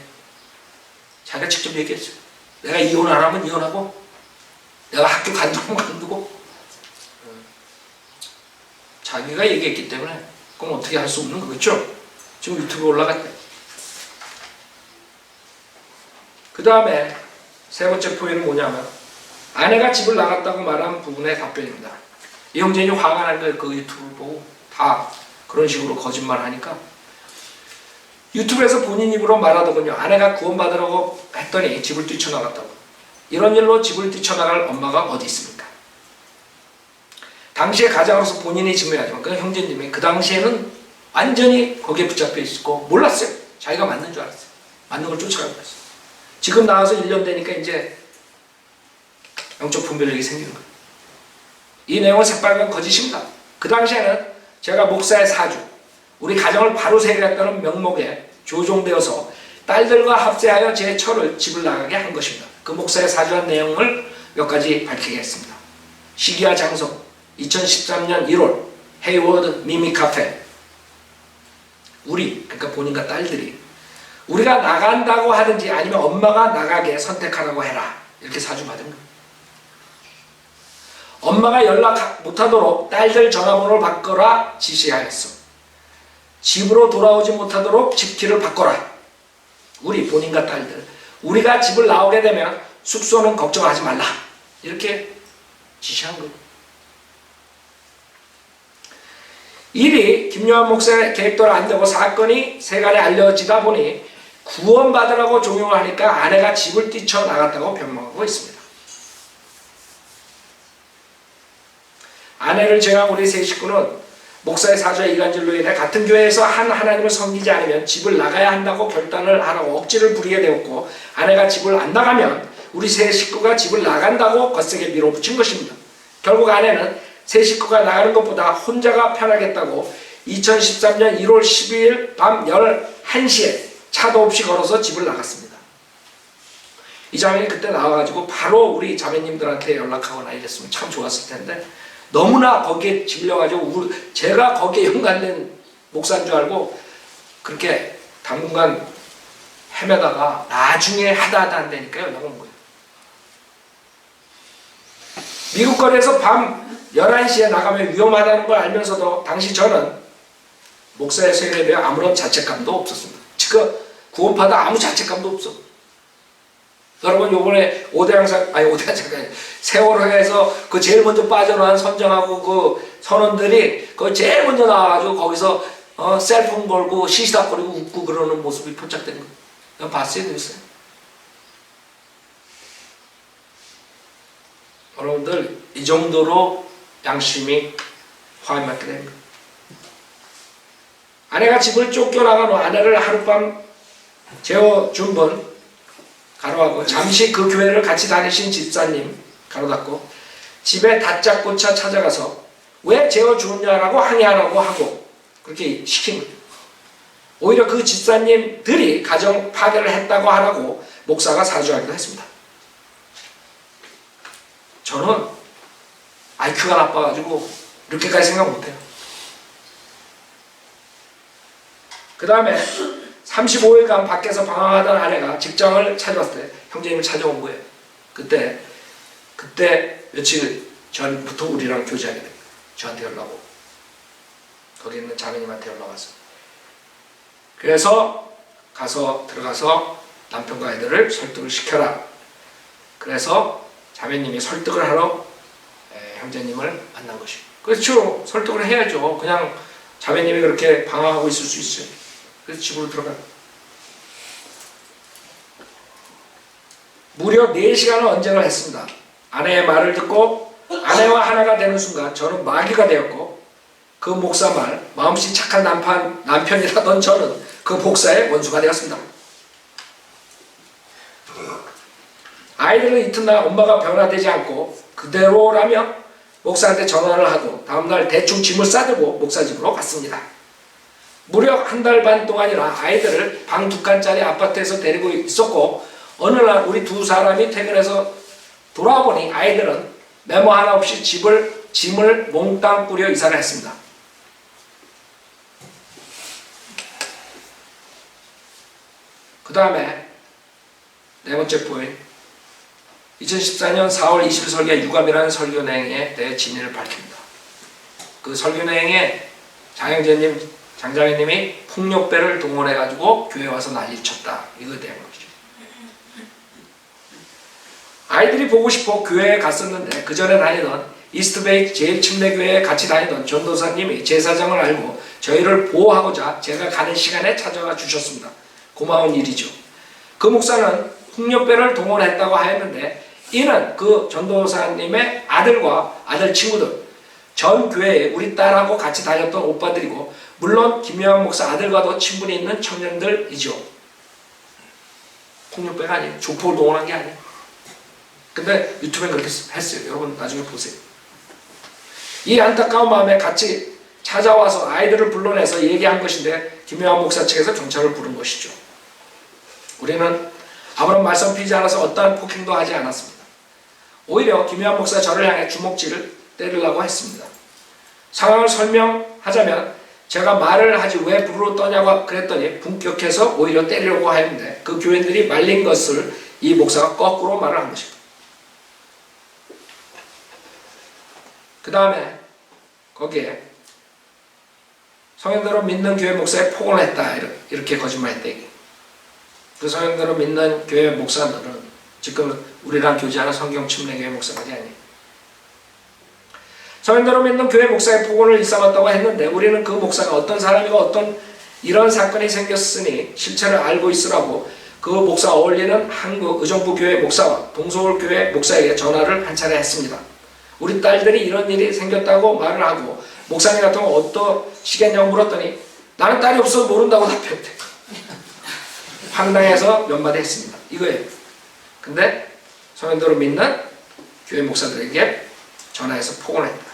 자기가 직접 얘기했어요. 내가 이혼 안 하면 이혼하고 내가 학교 간두면 간두고 자기가 얘기했기 때문에 그건 어떻게 할 수 없는 거겠죠. 지금 유튜브에 올라갔대. 그 다음에 세 번째 포인트는 뭐냐면 아내가 집을 나갔다고 말한 부분의 답변입니다. 이 형제님이 화가 난 거예요. 그 유튜브 보고 다 그런 식으로 거짓말 하니까 유튜브에서 본인 입으로 말하더군요. 아내가 구원받으라고 했더니 집을 뛰쳐나갔다고. 이런 일로 집을 뛰쳐나갈 엄마가 어디 있습니까? 당시에 가장으로서 본인이 증명하지만 그 형제님이 그 당시에는 완전히 거기에 붙잡혀 있었고 몰랐어요. 자기가 맞는 줄 알았어요. 맞는 걸 쫓아가고 있어요. 지금 나와서 1년 되니까 이제 영적 분별력이 생기는 거예요. 이 내용은 새빨간 거짓입니다. 그 당시에는 제가 목사의 사주, 우리 가정을 바로 세우겠다는 명목에 조종되어서 딸들과 합세하여 제 처를 집을 나가게 한 것입니다. 그 목사의 사주한 내용을 몇 가지 밝히겠습니다. 시기와 장소, 2013년 1월 헤이워드 미미 카페 우리 그러니까 본인과 딸들이 우리가 나간다고 하든지 아니면 엄마가 나가게 선택하라고 해라 이렇게 사주 받은 거예요. 엄마가 연락 못하도록 딸들 전화번호를 바꿔라 지시하였어. 집으로 돌아오지 못하도록 집키를 바꿔라. 우리 본인과 딸들 우리가 집을 나오게 되면 숙소는 걱정하지 말라 이렇게 지시한 거예요. 일이 김요한 목사의 계획대로 안 되고 사건이 세간에 알려지다 보니 구원받으라고 종용을 하니까 아내가 집을 뛰쳐나갔다고 변명하고 있습니다. 아내를 제외한 우리 세 식구는 목사의 사주의 이간질로 인해 같은 교회에서 한 하나님을 섬기지 않으면 집을 나가야 한다고 결단을 하라고 억지를 부리게 되었고 아내가 집을 안 나가면 우리 세 식구가 집을 나간다고 거세게 밀어붙인 것입니다. 결국 아내는 세 식구가 나가는 것보다 혼자가 편하겠다고 2013년 1월 12일 밤 11시에 차도 없이 걸어서 집을 나갔습니다. 이 자매는 그때 나와가지고 바로 우리 자매님들한테 연락하거나 이랬으면 참 좋았을 텐데 너무나 거기에 질려가지고 제가 거기에 연관된 목사인 줄 알고 그렇게 당분간 헤매다가 나중에 하다 안 되니까 연락 온 거예요. 미국 거리에서 밤 11시에 나가면 위험하다는 걸 알면서도 당시 저는 목사의 세례에 대해 아무런 자책감도 없었습니다. 지금 구원받아 아무 자책감도 없어. 여러분 요번에 세월호에서 그 제일 먼저 빠져나온 선정하고 그 선원들이 그 제일 먼저 나와가지고 거기서 셀폰 걸고 시시닥거리고 웃고 그러는 모습이 포착된 거 봤어요? 됐어요? 여러분들 이 정도로 양심이 화해맞게 된 거예요. 아내가 집을 쫓겨나간 후 아내를 하룻밤 재워준 분 가로하고 잠시 그 교회를 같이 다니신 집사님 가로닫고 집에 다짜고짜 찾아가서 왜 재워주느냐라고 항의하라고 하고 그렇게 시킨 거예요. 오히려 그 집사님들이 가정 파괴를 했다고 하라고 목사가 사주하기도 했습니다. 저는 IQ가 나빠가지고 이렇게까지 생각 못해요. 그 다음에 35일간 밖에서 방황하던 아내가 직장을 찾아왔을 때 형제님을 찾아온 거예요. 그때 며칠 전부터 우리랑 교제하게 됩니다. 저한테 연락 오고 거기 있는 자매님한테 연락 왔어요. 그래서 들어가서 남편과 아이들을 설득을 시켜라. 그래서 자매님이 설득을 하러 형제님을 만난 것이고 그렇죠. 설득을 해야죠. 그냥 자매님이 그렇게 방황하고 있을 수 있어요. 그래서 집으로 들어가. 무려 4시간을 언쟁을 했습니다. 아내의 말을 듣고 아내와 하나가 되는 순간 저는 마귀가 되었고 그 목사 말 마음씨 착한 남편이라던 저는 그 목사의 원수가 되었습니다. 아이들은 이튿날 엄마가 변화되지 않고 그대로라며 목사한테 전화를 하고 다음날 대충 짐을 싸들고 목사 집으로 갔습니다. 무려 1달 반 동안이나 아이들을 방 2칸짜리 아파트에서 데리고 있었고 어느 날 우리 두 사람이 퇴근해서 돌아와 보니 아이들은 메모 하나 없이 짐을 몽땅 꾸려 이사를 했습니다. 그 다음에 네 번째 포인트 2014년 4월 20일 설계 유감이라는 설교내용에 대해 진위를 밝힙니다. 그 설교내용에 장장혜님이 폭력배를 동원해가지고 교회에 와서 난리를 쳤다. 이거에 대한 것이죠. 아이들이 보고 싶어 교회에 갔었는데 그 전에 다니던 이스트베이 제일침례교회에 같이 다니던 전도사님이 제 사정을 알고 저희를 보호하고자 제가 가는 시간에 찾아와 주셨습니다. 고마운 일이죠. 그 목사는 폭력배를 동원했다고 하였는데 이는 그 전도사님의 아들과 아들 친구들 전 교회에 우리 딸하고 같이 다녔던 오빠들이고 물론 김요한 목사 아들과도 친분이 있는 청년들이죠. 폭력배가 아니에요. 조폭을 동원한 게 아니에요. 근데 유튜브에 그렇게 했어요. 여러분 나중에 보세요. 이 안타까운 마음에 같이 찾아와서 아이들을 불러내서 얘기한 것인데 김요한 목사 측에서 경찰을 부른 것이죠. 우리는 아무런 말썽 피지 않아서 어떠한 폭행도 하지 않았습니다. 오히려 김요한 목사 저를 향해 주먹질을 때리려고 했습니다. 상황을 설명하자면 제가 말을 하지 왜 불으로 떠냐고 그랬더니 분격해서 오히려 때리려고 하는데 그 교인들이 말린 것을 이 목사가 거꾸로 말을 한 것입니다. 그 다음에 거기에 성현대로 믿는 교회 목사에 폭언을 했다 이렇게 거짓말했다. 그 성현대로 믿는 교회 목사들은 지금 우리랑 교제하는 성경 침례교회 목사들이 아니에요. 성현대로 믿는 교회 목사의 폭언을 일삼았다고 했는데 우리는 그 목사가 어떤 사람이고 어떤 이런 사건이 생겼으니 실체를 알고 있으라고 그 목사가 어울리는 한국 의정부 교회 목사와 동서울 교회 목사에게 전화를 한 차례 했습니다. 우리 딸들이 이런 일이 생겼다고 말을 하고 목사님 같은 거 어떠시겠냐고 물었더니 나는 딸이 없어서 모른다고 답했대. 황당해서 몇 마디 했습니다. 이거예요. 근데 성현대로 믿는 교회 목사들에게 전화해서 폭언을 했다.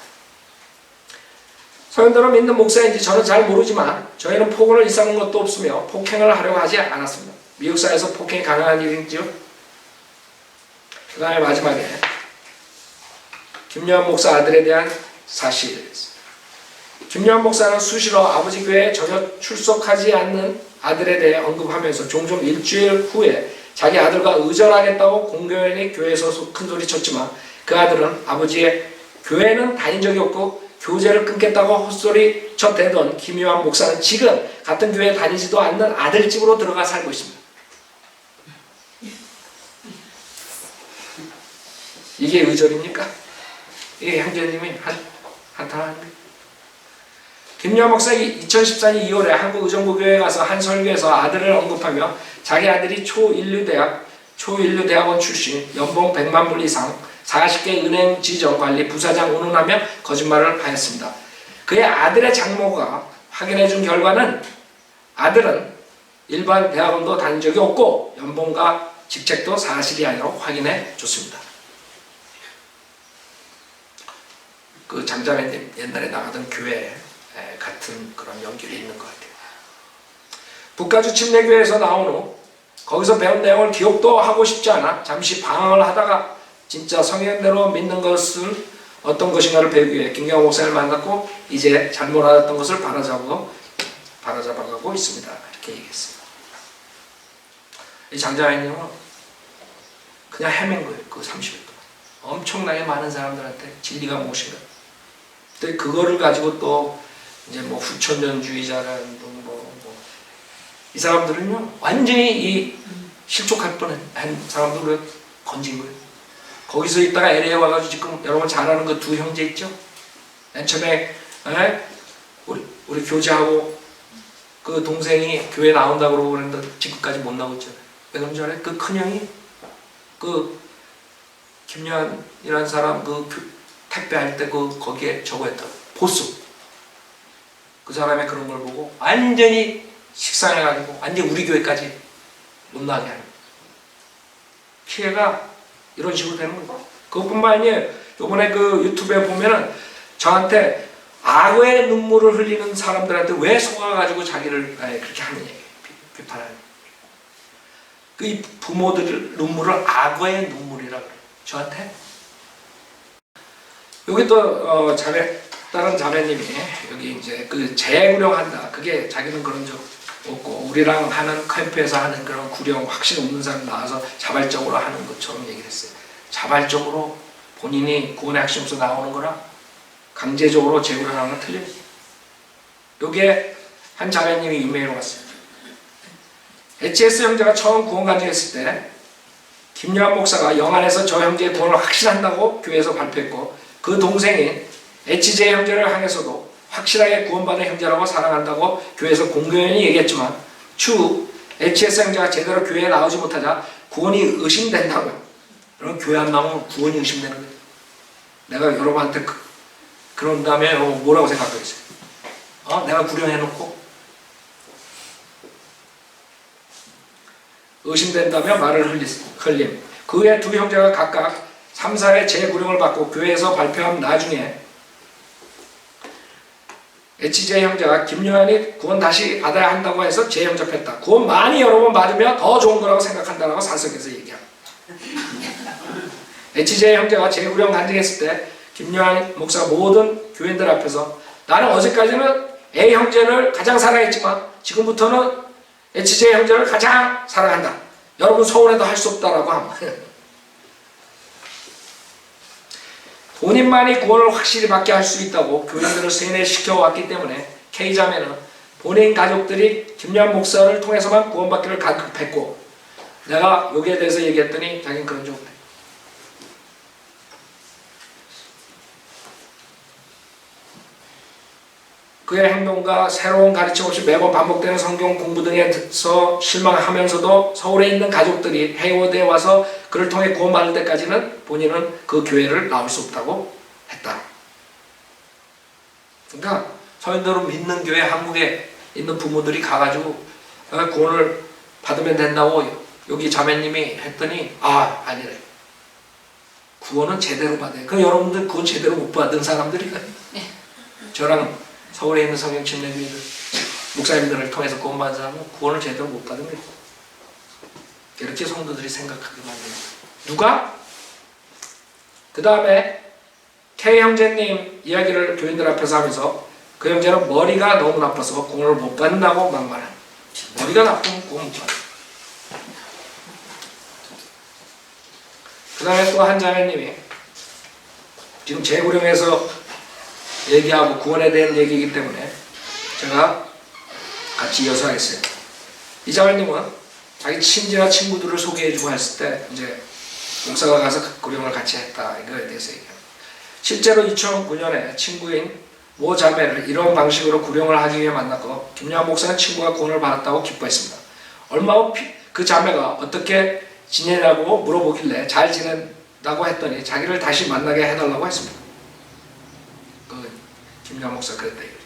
성현대로 믿는 목사인지 저는 잘 모르지만 저희는 폭언을 일삼는 것도 없으며 폭행을 하려고 하지 않았습니다. 미국 사회에서 폭행이 가능한 일인지요? 그 다음에 마지막에 김요한 목사 아들에 대한 사실. 김요한 목사는 수시로 아버지 교회에 전혀 출석하지 않는 아들에 대해 언급하면서 종종 일주일 후에 자기 아들과 의절하겠다고 공교연히 교회에서 큰소리 쳤지만 그 아들은 아버지의 교회는 다닌 적이 없고 교제를 끊겠다고 헛소리 쳐대던 김요한 목사는 지금 같은 교회에 다니지도 않는 아들 집으로 들어가 살고 있습니다. 이게 의절입니까? 이게 형제님이 한탄하는 거예요. 김요한 목사가 2014년 2월에 한국 의정부 교회에 가서 한 설교에서 아들을 언급하며 자기 아들이 초인류대학원 출신, 연봉 100만 불 이상, 40개 은행 지정 관리 부사장 운운하며 거짓말을 하였습니다. 그의 아들의 장모가 확인해준 결과는 아들은 일반 대학원도 다닌 적이 없고 연봉과 직책도 사실이 아니라고 확인해 줬습니다. 그 장자매님 옛날에 나가던 교회 같은 그런 연결이 있는 것 같아요. 북가주 침례교회에서 나온 후 거기서 배운 내용을 기억도 하고 싶지 않아 잠시 방황을 하다가 진짜 성현대로 믿는 것을 어떤 것인가를 배우기 위해 김경호 목사를 만났고 이제 잘못 알았던 것을 바로잡아가고 있습니다. 이렇게 얘기했습니다. 이 장자매님은 그냥 헤맨 거예요. 그 30일 동안. 엄청나게 많은 사람들한테 진리가 무엇인가. 근데 그거를 가지고 또 이제 뭐 후천년주의자라는 이 사람들은요 완전히 이 실족할 뻔한 사람들을 건진 거예요. 거기서 있다가 LA에 와가지고 지금 여러분 잘 아는 그 두 형제 있죠? 맨 처음에 우리 교제하고 그 동생이 교회 나온다고 그러고 그랬는데 지금까지 못 나오고 있잖아요. 왜 그런 줄 알아요? 그 큰형이 그 김요한이라는 사람 그 택배할 때 거기에 저거 했다고 보수. 그 사람의 그런 걸 보고 완전히 식상해가지고 완전히 우리 교회까지 못 나게 하는 피해가 이런 식으로 되는 거예요. 그것뿐만 아니에요. 요번에 그 유튜브에 보면은 저한테 악의 눈물을 흘리는 사람들한테 왜 속아가지고 자기를 그렇게 하느냐 비판하는 그 부모들 눈물을 악의 눈물이라고 그래요. 저한테 여기 또 다른 자매님이 여기 이제 그 재구령한다. 그게 자기는 그런 적 없고 우리랑 하는 캠프에서 하는 그런 구령 확신 없는 사람 나와서 자발적으로 하는 것처럼 얘기를 했어요. 자발적으로 본인이 구원의 확신 없어 나오는 거랑 강제적으로 재구령하는 건 틀려요. 여기에 한 자매님이 이메일을 왔어요. HS 형제가 처음 구원 간증했을 때 김요한 목사가 영안에서 저 형제의 구원을 확신한다고 교회에서 발표했고 그 동생인 HJ 형제를 향해서도 확실하게 구원받은 형제라고 사랑한다고 교회에서 공교연히 얘기했지만 추후 HS 형제가 제대로 교회에 나오지 못하자 구원이 의심된다고요. 그럼 교회 안 나오면 구원이 의심되는 거예요. 내가 여러분한테 그런 다음에 뭐라고 생각하겠어요? 내가 구령해놓고 의심된다며 말을 흘림. 그 외 두 형제가 각각 3, 4회 재구령을 받고 교회에서 발표한 나중에 HJ 형제가 김요한이 구원 다시 받아야 한다고 해서 재영접했다. 구원 많이 여러 번 받으면 더 좋은 거라고 생각한다고 사석에서 얘기합니다. HJ 형제가 재구령 간증했을 때 김요한 목사 모든 교인들 앞에서 나는 어제까지는 A 형제를 가장 사랑했지만 지금부터는 HJ 형제를 가장 사랑한다. 여러분 서울에도 할 수 없다라고 합니다. 본인만이 구원을 확실히 받게 할 수 있다고 교인들을 세뇌시켜 왔기 때문에 K자매는 본인 가족들이 김요한 목사를 통해서만 구원받기를 간급했고, 내가 여기에 대해서 얘기했더니 자기는 그런 적 없대. 그의 행동과 새로운 가르침 없이 매번 반복되는 성경 공부 등에서 실망하면서도 서울에 있는 가족들이 헤이워드에 와서 그를 통해 구원받을 때까지는 본인은 그 교회를 나올 수 없다고 했다. 그러니까 서인들은 믿는 교회 한국에 있는 부모들이 가가지고 구원을 받으면 된다고 여기 자매님이 했더니 아니래. 구원은 제대로 받아요. 그 여러분들 구원 제대로 못 받은 사람들이 저랑 서울에 있는 성경 침례교회들 목사님들을 통해서 구원받은 사람은 구원을 제대로 못 받은 거예요. 이렇게 성도들이 생각하게 만듭니다. 누가? 그 다음에 K 형제님 이야기를 교인들 앞에서 하면서 그 형제는 머리가 너무 나빠서 구원을 못 받는다고 막말합니다. 머리가 나쁘면 구원 못 받아요. 그 다음에 또 한 자매님이 지금 재구령에서 얘기하고 구원에 대한 얘기이기 때문에 제가 같이 이어서 하겠어요. 이 자매님은 자기 친지나 친구들을 소개해주고 했을 때 이제 목사가 가서 구령을 같이 했다 이거에 대해서 얘기합니다. 실제로 2009년에 친구인 모 자매를 이런 방식으로 구령을 하기 위해 만났고 김요한 목사는 친구가 구원을 받았다고 기뻐했습니다. 얼마 후 그 자매가 어떻게 지내냐고 물어보길래 잘 지낸다고 했더니 자기를 다시 만나게 해달라고 했습니다. 김요한 목사 그랬다 이거지.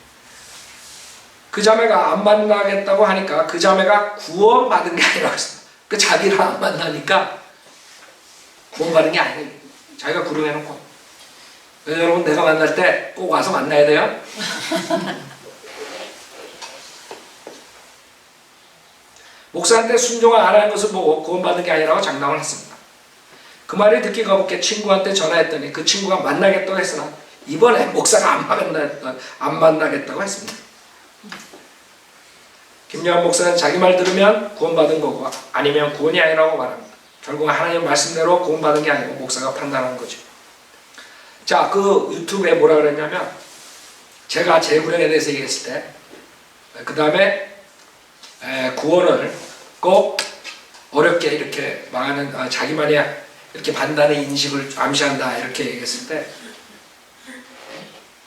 그 자매가 안 만나겠다고 하니까 그 자매가 구원받은 게 아니라고 했습니다. 그 자기를 안 만나니까 구원받은 게 아니에요. 자기가 구령해놓고. 그래서 여러분 내가 만날 때 꼭 와서 만나야 돼요. 목사한테 순종을 안 하는 것을 보고 구원받은 게 아니라고 장담을 했습니다. 그 말이 듣기 거북해 친구한테 전화했더니 그 친구가 만나겠다고 했으나 이번에 목사가 안 만나겠다고 했습니다. 김요한 목사는 자기 말 들으면 구원받은 거고 아니면 구원이 아니라고 말합니다. 결국 하나님 말씀대로 구원받은 게 아니고 목사가 판단하는 거죠. 자, 그 유튜브에 뭐라 그랬냐면 제가 재구령에 대해서 얘기했을 때 그 다음에 구원을 꼭 어렵게 이렇게 망하는 자기만이 이렇게 판단의 인식을 암시한다 이렇게 얘기했을 때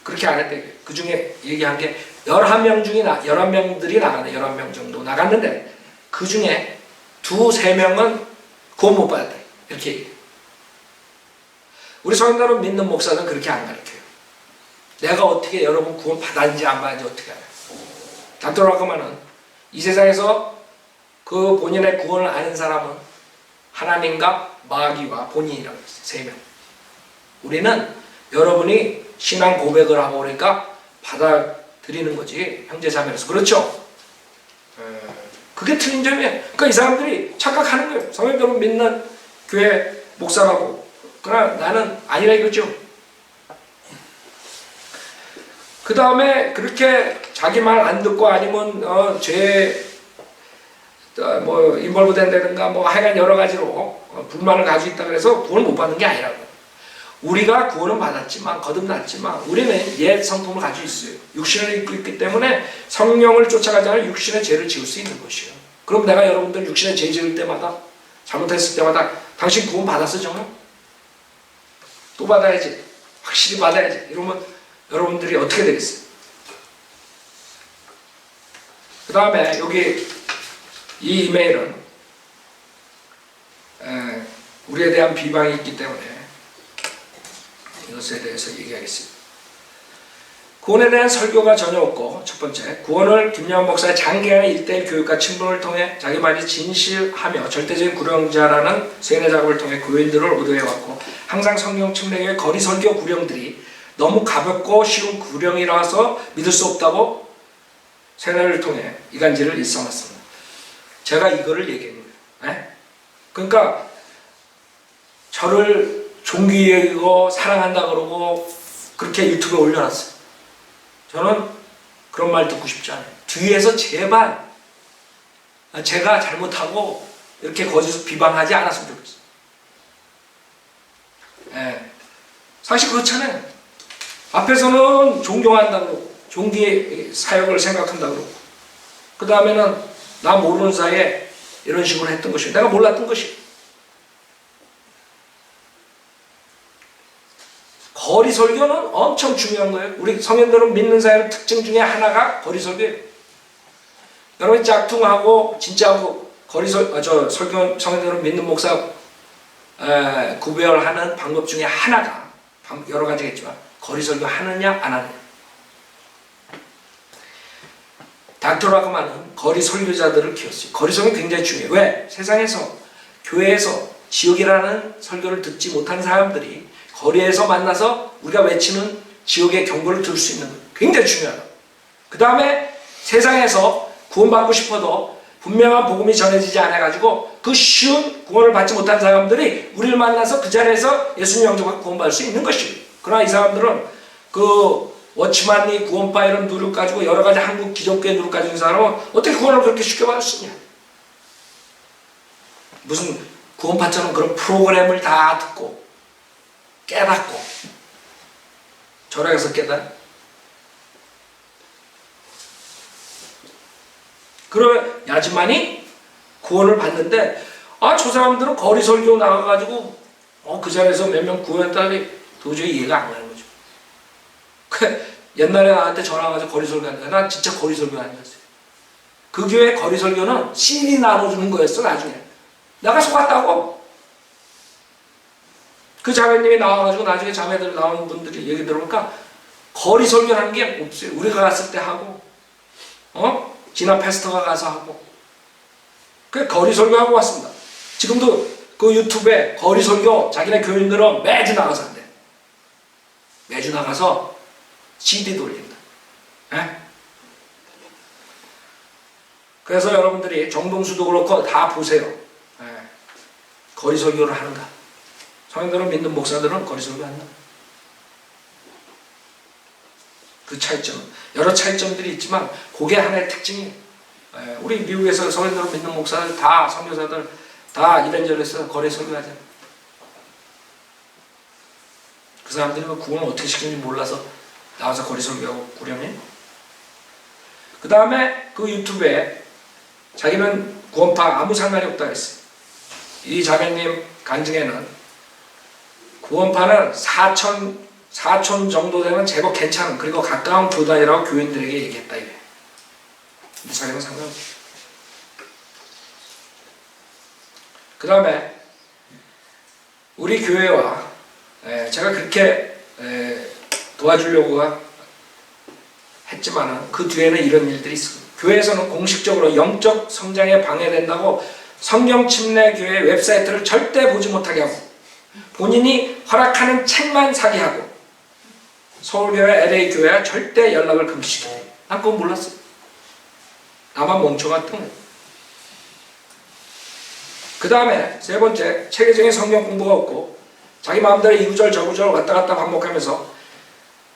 그렇게 안 했대. 그 중에 얘기한 게 11명 중에 11명들이 나가네. 11명 정도 나갔는데 그 중에 2-3명은 구원 못 받았대. 이렇게 얘기해. 우리 성도를 믿는 목사는 그렇게 안 가르쳐요. 내가 어떻게 여러분 구원 받았는지 안 받았는지 어떻게 알아요. 단도라고 하면은 이 세상에서 그 본인의 구원을 아는 사람은 하나님과 마귀와 본인이라고 했어요. 3명. 우리는 여러분이 신앙 고백을 하고 그러니까 받아들이는 거지. 형제자매로서. 그렇죠? 그게 틀린 점이에요. 그러니까 이 사람들이 착각하는 거예요. 성도를 믿는 교회 목사라고. 그러나 나는 아니라 이거죠. 그 다음에 그렇게 자기 말 안 듣고 아니면 죄 인벌브 된다든가 하여간 여러 가지로 불만을 가지고 있다 그래서 구원을 못 받는 게 아니라고. 우리가 구원은 받았지만 거듭났지만 우리는 옛 성품을 가지고 있어요. 육신을 입고 있기 때문에 성령을 쫓아가지 않으면 육신의 죄를 지을 수 있는 것이에요. 그럼 내가 여러분들 육신의 죄 지을 때마다 잘못했을 때마다 당신 구원 받았어 정말? 또 받아야지. 확실히 받아야지. 이러면 여러분들이 어떻게 되겠어요? 그 다음에 여기 이 이메일은 우리에 대한 비방이 있기 때문에 이것에 대해서 얘기하겠습니다. 구원에 대한 설교가 전혀 없고, 첫 번째, 구원을 김요한 목사의 장기간의 1대1 교육과 친분을 통해 자기 말이 진실하며 절대적인 구령자라는 세뇌 작업을 통해 교인들을 오도해왔고, 항상 성경 침례교회 거리 설교 구령들이 너무 가볍고 쉬운 구령이라서 믿을 수 없다고 세뇌를 통해 이간질을 일삼았습니다. 제가 이거를 얘기한 거예요. 그러니까 저를 존귀 여기고 사랑한다 그러고 그렇게 유튜브에 올려놨어요. 저는 그런 말 듣고 싶지 않아요. 뒤에서 제발 제가 잘못하고 이렇게 거짓 비방하지 않았으면 좋겠어요. 예. 사실 그렇잖아요. 앞에서는 존경한다고 종기의 사역을 생각한다고 그 다음에는 나 모르는 사이에 이런 식으로 했던 것이고 내가 몰랐던 것이 거리 설교는 엄청 중요한 거예요. 우리 성현들은 믿는 사람의 특징 중에 하나가 거리 설교예요. 여러분이 짝퉁하고 진짜하고 설교 성현들은 믿는 목사 구별하는 방법 중에 하나가 여러 가지겠지만 거리 설교 하느냐 안 하느냐. 닥터 라그만은 거리 설교자들을 키웠어요. 거리 설교 굉장히 중요해요. 왜? 세상에서 교회에서 지옥이라는 설교를 듣지 못한 사람들이 거리에서 만나서 우리가 외치는 지옥의 경고를 들을 수 있는 거예요. 굉장히 중요하다. 그 다음에 세상에서 구원받고 싶어도 분명한 복음이 전해지지 않아가지고 그 쉬운 구원을 받지 못한 사람들이 우리를 만나서 그 자리에서 예수님 영접하고 구원받을 수 있는 것이에요. 그러나 이 사람들은 그 워치만리 구원파 이런 누력 가지고 여러 가지 한국 기독교의 누력 가지고 있는 사람은 어떻게 구원을 그렇게 쉽게 받을 수 있냐. 무슨 구원파처럼 그런 프로그램을 다 듣고 깨닫고 절약해서 깨달아. 그래야지만이 구원을 받는데 저 사람들은 거리 설교 나가가지고 그 자리에서 몇 명 구원했다니 도저히 이해가 안 가는 거죠. 옛날에 나한테 전화 와서 거리 설교 하는데 난 진짜 거리 설교 아니었어요. 그 교회 거리 설교는 CD 나눠주는 거였어. 나중에 내가 속았다고. 그 자매님이 나와가지고 나중에 자매들 나오는 분들이 얘기 들어보니까 거리 설교라는 게 없어요. 우리가 갔을 때 하고 진화 패스터가 가서 하고 그 거리 설교하고 왔습니다. 지금도 그 유튜브에 거리 설교 자기네 교인들은 매주 나가서 한대. 매주 나가서 CD 돌린다. 에? 그래서 여러분들이 정동수도 그렇고 다 보세요. 거리 설교를 하는가. 성인들은 믿는 목사들은 거리 설교 한다. 그 차이점, 여러 차이점들이 있지만 그게 하나의 특징이에요. 우리 미국에서 성인들은 믿는 목사들 다 선교사들 다 이벤저리스트 거리 설교하잖아요. 그 사람들이 구원을 어떻게 시키는지 몰라서 나와서 거리 설교하고 구령해. 그 다음에 그 유튜브에 자기는 구원파 아무 상관이 없다 그랬어요. 이 자매님 간증에는 구원파는 4촌 정도 되면 제법 괜찮은 그리고 가까운 교단이라고 교인들에게 얘기했다 이래. 근데 자기는 상관없어. 그 다음에 우리 교회와 제가 그렇게 도와주려고 했지만 그 뒤에는 이런 일들이 있어요. 교회에서는 공식적으로 영적 성장에 방해된다고 성경 침례 교회 웹사이트를 절대 보지 못하게 하고 본인이 허락하는 책만 사게 하고 서울교회, LA 교회와 절대 연락을 금지시켜요. 난 그건 몰랐어. 나만 멍청했던 거예요. 그 다음에 세 번째, 체계적인 성경 공부가 없고 자기 마음대로 이 구절 저 구절 왔다 갔다 반복하면서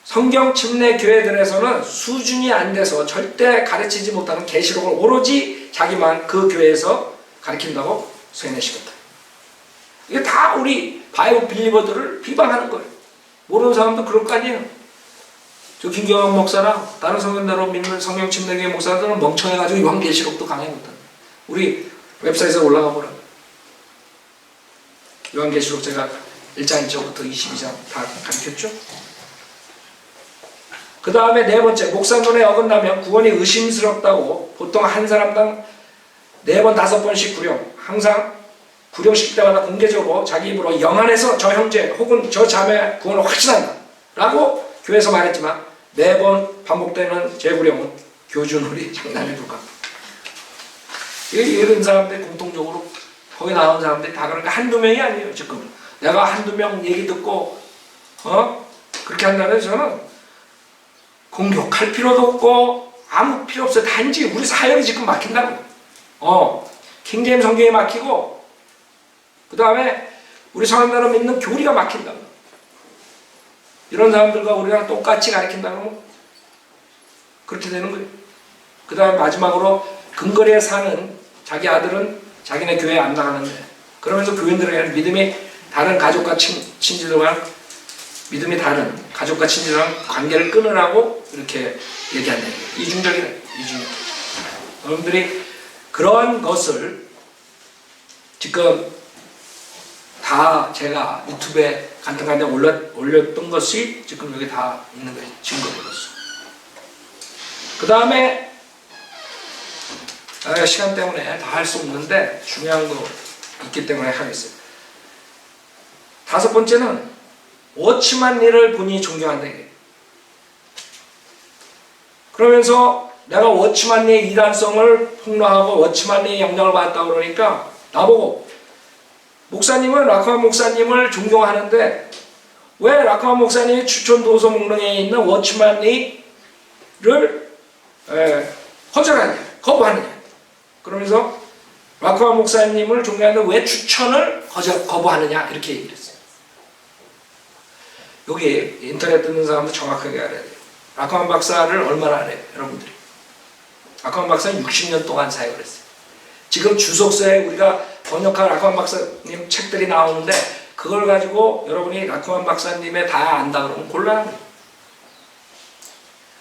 성경 침례 교회들에서는 수준이 안 돼서 절대 가르치지 못하는 계시록을 오로지 자기만 그 교회에서 가르친다고 쇠뇌시켰다. 이게 다 우리 바이블 빌리버들을 비방하는 거예요. 모르는 사람도 그럴 거 아니에요. 저 김경환 목사랑 다른 성경대로 믿는 성경 침례교회 목사들은 멍청해가지고 요한계시록도 강의 못한다. 우리 웹사이트에 올라가 보라. 요한계시록 제가 1장 1절부터 22장 다 가르쳤죠? 그 다음에 네 번째, 목사론에 어긋나면 구원이 의심스럽다고 보통 한 사람당 4번, 5번씩 구령, 항상 구령시킬 때마다 공개적으로 자기 입으로 영안에서 저 형제 혹은 저 자매 구원을 확신한다 라고 교회에서 말했지만 매번 반복되는 재구령은 교주놀이 장난에 불과. 이런 사람들이 공통적으로 거기 나온 사람들이 다 그러니까 한두 명이 아니에요. 지금 내가 한두 명 얘기 듣고 그렇게 한다면 저는 공격할 필요도 없고 아무 필요 없어요. 단지 우리 사역이 지금 막힌다고. 킹제임 성경이 막히고 그 다음에 우리 성도들은 믿는 교리가 막힌다고. 이런 사람들과 우리가 똑같이 가르친다 그러면 그렇게 되는 거예요. 그 다음에 마지막으로 근거리에 사는 자기 아들은 자기네 교회 안 나가는데 그러면서 교인들에게는 믿음이 다른 가족과 친지들과 믿음이 다른 가족과 친지들과 관계를 끊으라고 이렇게 얘기한다. 이중적이래. 이중적. 여러분들이 그런 것을 지금 다 제가 유튜브에 간단하게 올렸던 것이 지금 여기 다 있는 거예요. 증거로서. 그 다음에 시간 때문에 다 할 수 없는데 중요한 거 있기 때문에 하겠어요. 다섯 번째는 워치만 일을 본인이 존경한다. 그러면서 내가 워치만 일의 이단성을 폭로하고 워치만 일의 영향을 받았다 그러니까 나보고 목사님은 라카만 목사님을 존경하는데 왜 라카만 목사님이 추천 도서 목록에 있는 워치만 일을 거절하냐, 거부하느냐. 그러면서 라카만 목사님을 존경하는데 왜 추천을 거부하느냐 이렇게 얘기를 했어요. 여기 인터넷 듣는 사람도 정확하게 알아야 돼요. 라카만 박사를 얼마나 알아요, 여러분들이? 라카만 박사는 60년 동안 사역을 했어요. 지금 주석서에 우리가 번역한 라카만 박사님 책들이 나오는데 그걸 가지고 여러분이 라카만 박사님의 다 안다 그러면 곤란한 거예요.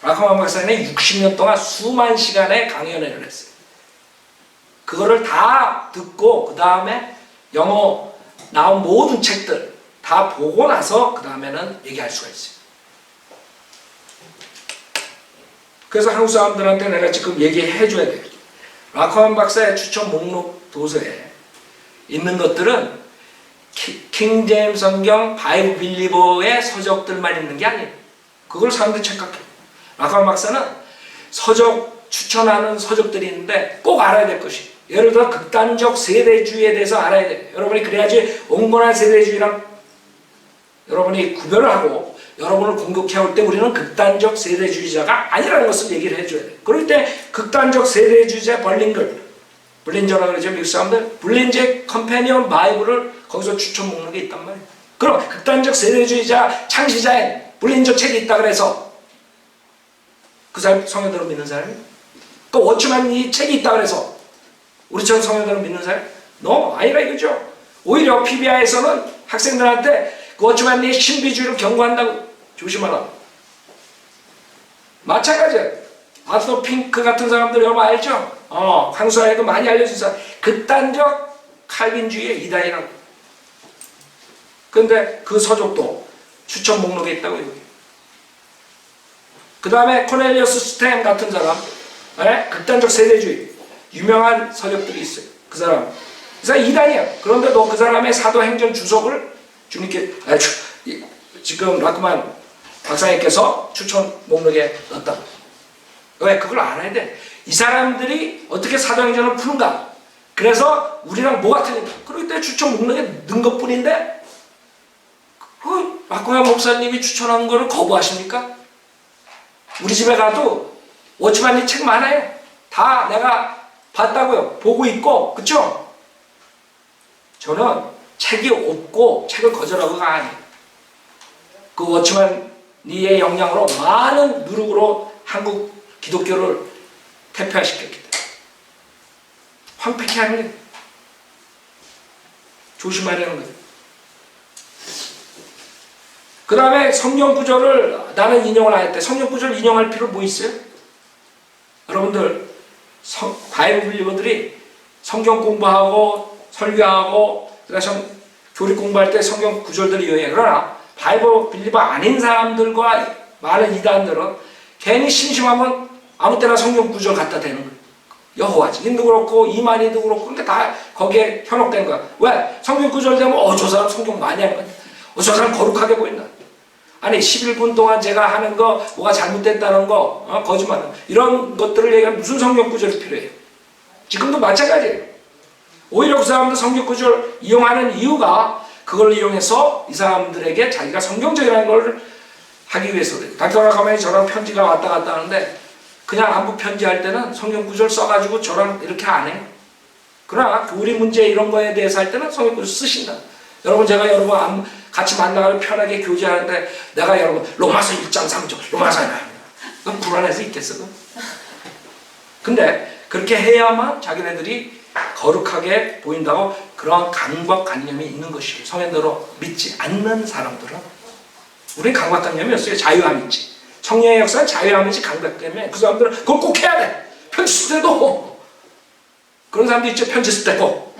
라카만 박사님이 60년 동안 수만 시간의 강연회를 했어요. 그거를 다 듣고 그 다음에 영어 나온 모든 책들 다 보고 나서 그 다음에는 얘기할 수가 있어요. 그래서 한국 사람들한테 내가 지금 얘기해 줘야 돼요. 라카만 박사의 추천 목록 도서에 있는 것들은 킹 제임스 성경 바이블 빌리버의 서적들만 있는 게 아니에요. 그걸 사람들이 착각해요. 라카만 박사는 서적 추천하는 서적들이 있는데 꼭 알아야 될 것이 예를 들어 극단적 세대주의에 대해서 알아야 돼요. 여러분이 그래야지 온건한 세대주의랑 여러분이 구별을 하고 여러분을 공격해올 때 우리는 극단적 세대주의자가 아니라는 것을 얘기를 해줘야 돼요. 그럴 때 극단적 세대주의자 블린저라고 그러죠. 미국 사람들. 블린저의 컴패니언 바이블을 거기서 추천 목록에 있단 말이에요. 그럼 극단적 세대주의자 창시자인 블린저 책이 있다 그래서 그 사람 성경대로 믿는 사람이? 그 워치만 이 책이 있다 그래서 우리처럼 성경대로 믿는 사람? 아니라 이거죠. 오히려 PBI에서는 학생들한테 그 워치만이 신비주의를 경고한다고 조심하라. 마찬가지예요. 아스토 핑크 같은 사람들 여러분 알죠? 한국 사회에도 많이 알려진 사람. 극단적 칼빈주의의 이단이라고. 근데 그 서적도 추천 목록에 있다고 여기. 그 다음에 코넬리어스 스탠 같은 사람, 극단적 세대주의 유명한 서적들이 있어요. 그 사람 이단이야. 그런데도 그 사람의 사도행전 주석을 주님께 지금 라크만 박사님께서 추천 목록에 넣었다. 왜? 그걸 알아야 돼. 이 사람들이 어떻게 사도행전을 푸는가. 그래서 우리랑 뭐가 틀린가. 그럴 때 추천 목록에 넣은 것뿐인데 라크만 목사님이 추천한 거를 거부하십니까? 우리 집에 가도 워치만이 책 많아요. 다 내가 봤다고요. 보고 있고, 그쵸? 저는 책이 없고 책을 거절하고가 아니에요. 그 워치만의 영향으로 많은 누룩으로 한국 기독교를 퇴폐화시켰기 때문에 황폐케 하는 거예요. 조심하려는 거예요. 그 다음에 성경 구절을 나는 인용을 안 했대. 성경 구절 인용할 필요 뭐 있어요? 여러분들 바이블 빌리버들이 성경 공부하고 설교하고 그래서 교리 공부할 때 성경 구절들이 유용해. 그러나 바이블 빌리버 아닌 사람들과 많은 이단들은 괜히 심심하면 아무 때나 성경 구절 갖다 대는 거예요. 여호와 증인도 그렇고 이만희도 그렇고 근데 다 거기에 현혹된 거야. 왜? 성경 구절 되면 저 사람 성경 많이 하는 거야. 저 사람 거룩하게 보인다. 아니 11분 동안 제가 하는 거 뭐가 잘못됐다는 거 거짓말 이런 것들을 얘기하면 무슨 성경 구절이 필요해요. 지금도 마찬가지예요. 오히려 그 사람들 성경 구절 이용하는 이유가 그걸 이용해서 이 사람들에게 자기가 성경적이라는 걸 하기 위해서 그래요. 닥터가 가만히 저랑 편지가 왔다 갔다 하는데 그냥 안부 편지할 때는 성경 구절 써가지고 저랑 이렇게 안 해요. 그러나 교리 문제 이런 거에 대해서 할 때는 성경 구절 쓰신다. 여러분 제가 여러분 같이 만나서 편하게 교제하는데 내가 여러분 로마서 1장 3절 로마서 그건 불안해서 있겠어. 근데 그렇게 해야만 자기네들이 거룩하게 보인다고 그런 강박관념이 있는 것이고 성현대로 믿지 않는 사람들은 우리 강박관념이 없어요. 자유함 있지. 성령의 역사는 자유함 있지 강박 때문에 그 사람들은 그걸 꼭 해야 돼. 편지 쓸 때도 그런 사람도 있죠. 편지 쓸 때 꼭.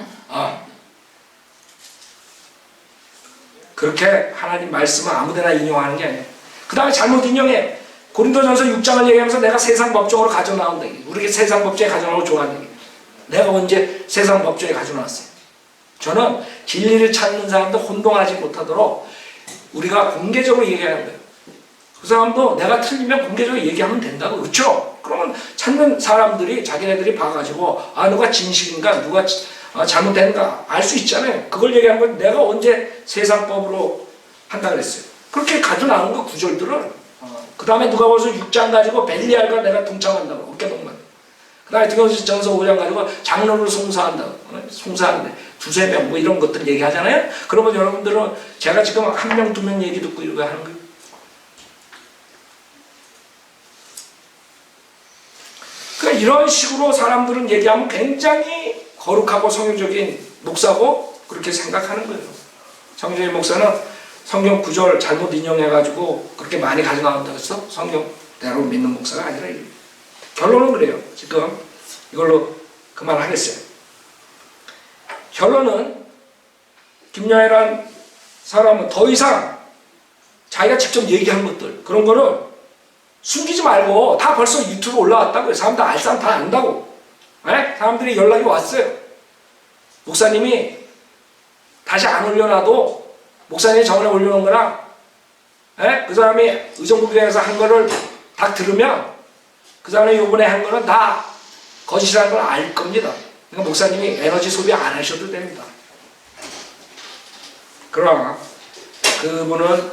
그렇게 하나님 말씀을 아무데나 인용하는 게 아니에요. 그 다음에 잘못 인용해. 고린도전서 6장을 얘기하면서 내가 세상 법정으로 가져나온다. 우리 세상 법정에 가져나오고 좋아하는 얘기. 내가 언제 세상 법정에 가져나왔어요? 저는 진리를 찾는 사람도 혼동하지 못하도록 우리가 공개적으로 얘기하는 거예요. 그 사람도 내가 틀리면 공개적으로 얘기하면 된다고. 그렇죠? 그러면 찾는 사람들이 자기네들이 봐가지고 누가 진실인가 누가 잘못된가 알 수 있잖아요. 그걸 얘기하는 건 내가 언제 세상법으로 한다 그랬어요. 그렇게 가져나온 거 구절들을 그 다음에 누가 벌써 6장 가지고 벨리알과 내가 동참한다고 어깨동무. 그 다음에 디모데전서 5장 가지고 장로를 송사한다고 송사하는데 두세 명 뭐 이런 것들 얘기하잖아요. 그러면 여러분들은 제가 지금 한 명 두 명 얘기 듣고 이거 하는 거예요. 그러니까 이런 식으로 사람들은 얘기하면 굉장히 거룩하고 성경적인 목사고 그렇게 생각하는 거예요. 성경의 목사는 성경 구절 잘못 인용해가지고 그렇게 많이 가져나온다고 해서 성경대로 믿는 목사가 아니라 결론은 그래요. 지금 이걸로 그만하겠어요. 결론은 김여애란 사람은 더 이상 자기가 직접 얘기한 것들 그런 거를 숨기지 말고 다 벌써 유튜브 올라왔다고요. 사람들 알 사람 다 안다고. 네? 사람들이 연락이 왔어요. 목사님이 다시 안 올려놔도 목사님이 저번에 올려놓은 거랑 그 사람이 의정부교회에서 한 거를 다 들으면 그 사람이 요번에 한 거는 다 거짓이라는 걸 알 겁니다. 그러니까 목사님이 에너지 소비 안 하셔도 됩니다. 그러나 그분은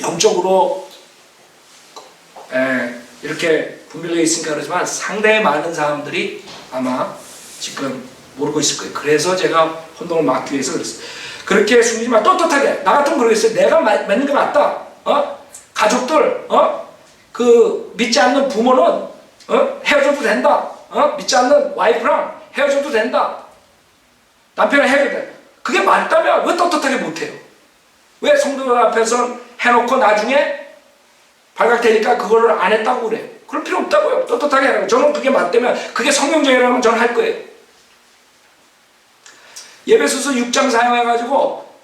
영적으로 이렇게 분별되어 있으니까 그러지만 상당히 많은 사람들이 아마 지금 모르고 있을 거예요. 그래서 제가 혼동을 막기 위해서 그랬어요. 그렇게 숨기지 마. 떳떳하게. 나 같으면 그러겠어요. 내가 맞는 게 맞다. 가족들, 그 믿지 않는 부모는 헤어져도 된다. 믿지 않는 와이프랑 헤어져도 된다. 남편이랑 헤어져도 된다. 그게 맞다면 왜 떳떳하게 못해요? 왜 성도들 앞에서 해놓고 나중에 발각되니까 그거를 안 했다고 그래요? 그럴 필요 없다고요. 떳떳하게 하라고. 저는 그게 맞다면 그게 성경적이라면 저는 할 거예요. 예배소서 6장 사용해가지고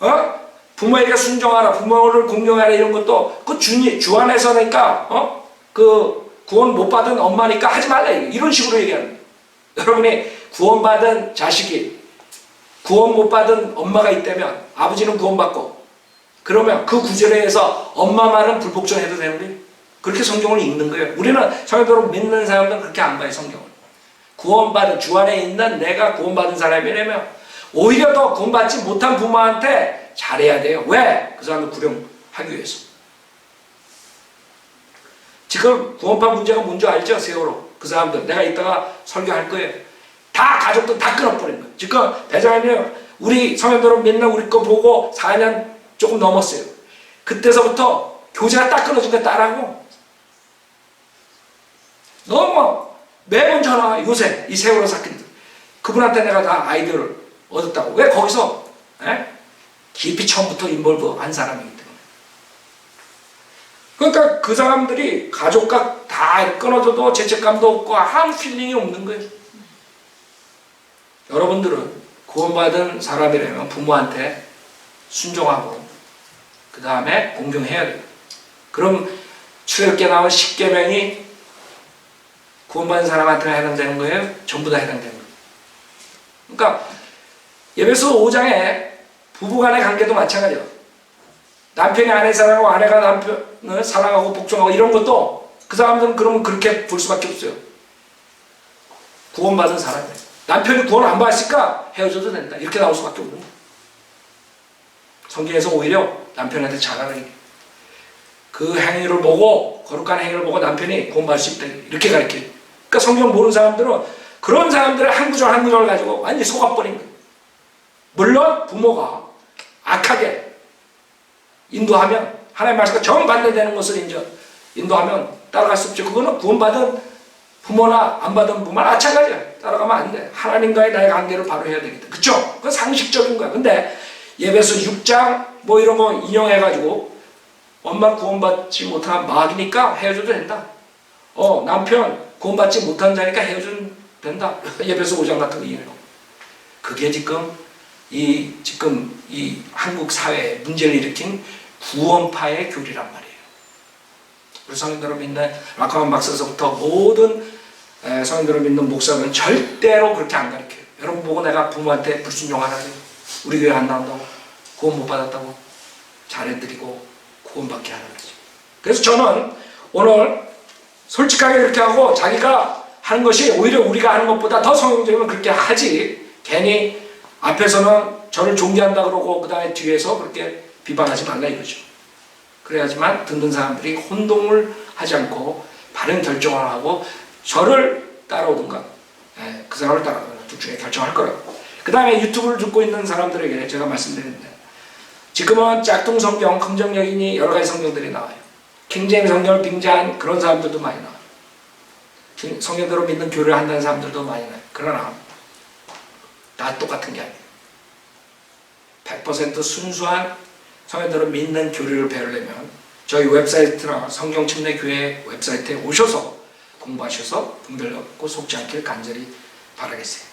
부모에게 순종하라, 부모를 공경하라 이런 것도 그 주 안에서니까 그 구원 못 받은 엄마니까 하지 말라 이런 식으로 얘기하는 거예요. 여러분이 구원받은 자식이 구원 못 받은 엄마가 있다면 아버지는 구원받고 그러면 그 구절에 의해서 엄마 말은 불복종해도 되는 거예요. 그렇게 성경을 읽는 거예요. 우리는 성경대로 믿는 사람들은 그렇게 안 봐요. 성경을. 구원받은 주 안에 있는 내가 구원받은 사람이라면 오히려 더 구원받지 못한 부모한테 잘해야 돼요. 왜? 그 사람을 구령하기 위해서. 지금 구원파 문제가 뭔지 알죠? 세월호. 그 사람들 내가 이따가 설교할 거예요. 다 가족들 다 끊어버린 거예요. 지금 대장님 우리 성현대로 맨날 우리 거 보고 4년 조금 넘었어요. 그때서부터 교제가 딱 끊어진 거 딸하고 너무 매번 전화 요새 이 세월호 사건들 그분한테 내가 다 아이디어를 얻었다고. 왜? 거기서 깊이 처음부터 인볼브 한 사람이기 때문에. 그러니까 그 사람들이 가족과 다 끊어져도 죄책감도 없고 아무 필링이 없는 거예요. 여러분들은 구원받은 사람이라면 부모한테 순종하고 그 다음에 공경해야 돼요. 그럼 출애굽기에 나온 10계명이 구원받은 사람한테 해당되는 거예요? 전부 다 해당되는 거예요. 그러니까 예배소 5장에 부부간의 관계도 마찬가지예요. 남편이 아내 사랑하고 아내가 남편을 사랑하고 복종하고 이런 것도 그 사람들은 그러면 그렇게 볼 수밖에 없어요. 구원받은 사람이에요. 남편이 구원 안 받았으니까 헤어져도 된다. 이렇게 나올 수밖에 없는 거예요. 성경에서 오히려 남편한테 잘하는 그 행위를 보고 거룩한 행위를 보고 남편이 구원받을 수 있다. 이렇게 가르쳐요. 그러니까 성경 모르는 사람들은 그런 사람들의 한 구절 한 구절을 가지고 완전히 속아버린 거예요. 물론 부모가 악하게 인도하면 하나님의 말씀과 정반대되는 것을 인도하면 따라갈 수 없죠. 그거는 구원받은 부모나 안 받은 부모나 마찬가지야. 따라가면 안 돼. 하나님과의 나의 관계를 바로 해야 되겠다. 그쵸? 그건 상식적인 거야. 근데 예배서 6장 뭐 이런 거 인용해가지고 엄마 구원받지 못한 마귀니까 헤어져도 된다. 남편 구원받지 못한 자니까 헤어져도 된다. 예배서 5장 같은 거 인용. 그게 지금 이 한국 사회에 문제를 일으킨 구원파의 교리란 말이에요. 우리 성인들을 믿는 라카만 박사서부터 모든 성인들을 믿는 목사들은 절대로 그렇게 안 가르쳐요. 여러분 보고 내가 부모한테 불순종하라고 우리 교회 안 나온다고 구원 못 받았다고 잘해드리고 구원받게 하는 거죠. 그래서 저는 오늘 솔직하게 그렇게 하고 자기가 하는 것이 오히려 우리가 하는 것보다 더 성경적이면 그렇게 하지 괜히 앞에서는 저를 존경한다 그러고 그 다음에 뒤에서 그렇게 비방하지 말라 이거죠. 그래야지만 듣는 사람들이 혼동을 하지 않고 바른 결정을 하고 저를 따라오든가 그 사람을 따라오든가 둘 중에 결정할 거라고. 그 다음에 유튜브를 듣고 있는 사람들에게 제가 말씀드리는데 지금은 짝퉁 성경, 긍정적이니 여러 가지 성경들이 나와요. 킹제임 성경을 빙자한 그런 사람들도 많이 나와요. 성경대로 믿는 교류를 한다는 사람들도 많이 나와요. 그러나 다 똑같은 게 아니에요. 100% 순수한 성경대로 믿는 교리를 배우려면 저희 웹사이트나 성경침례교회 웹사이트에 오셔서 공부하셔서 분별 얻고 속지 않길 간절히 바라겠어요.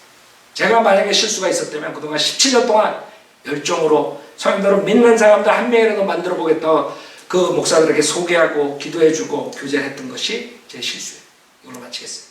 제가 만약에 실수가 있었다면 그동안 17년 동안 열정으로 성경대로 믿는 사람들 한 명이라도 만들어 보겠다 그 목사들에게 소개하고 기도해주고 교제를 했던 것이 제 실수예요. 이걸로 마치겠습니다.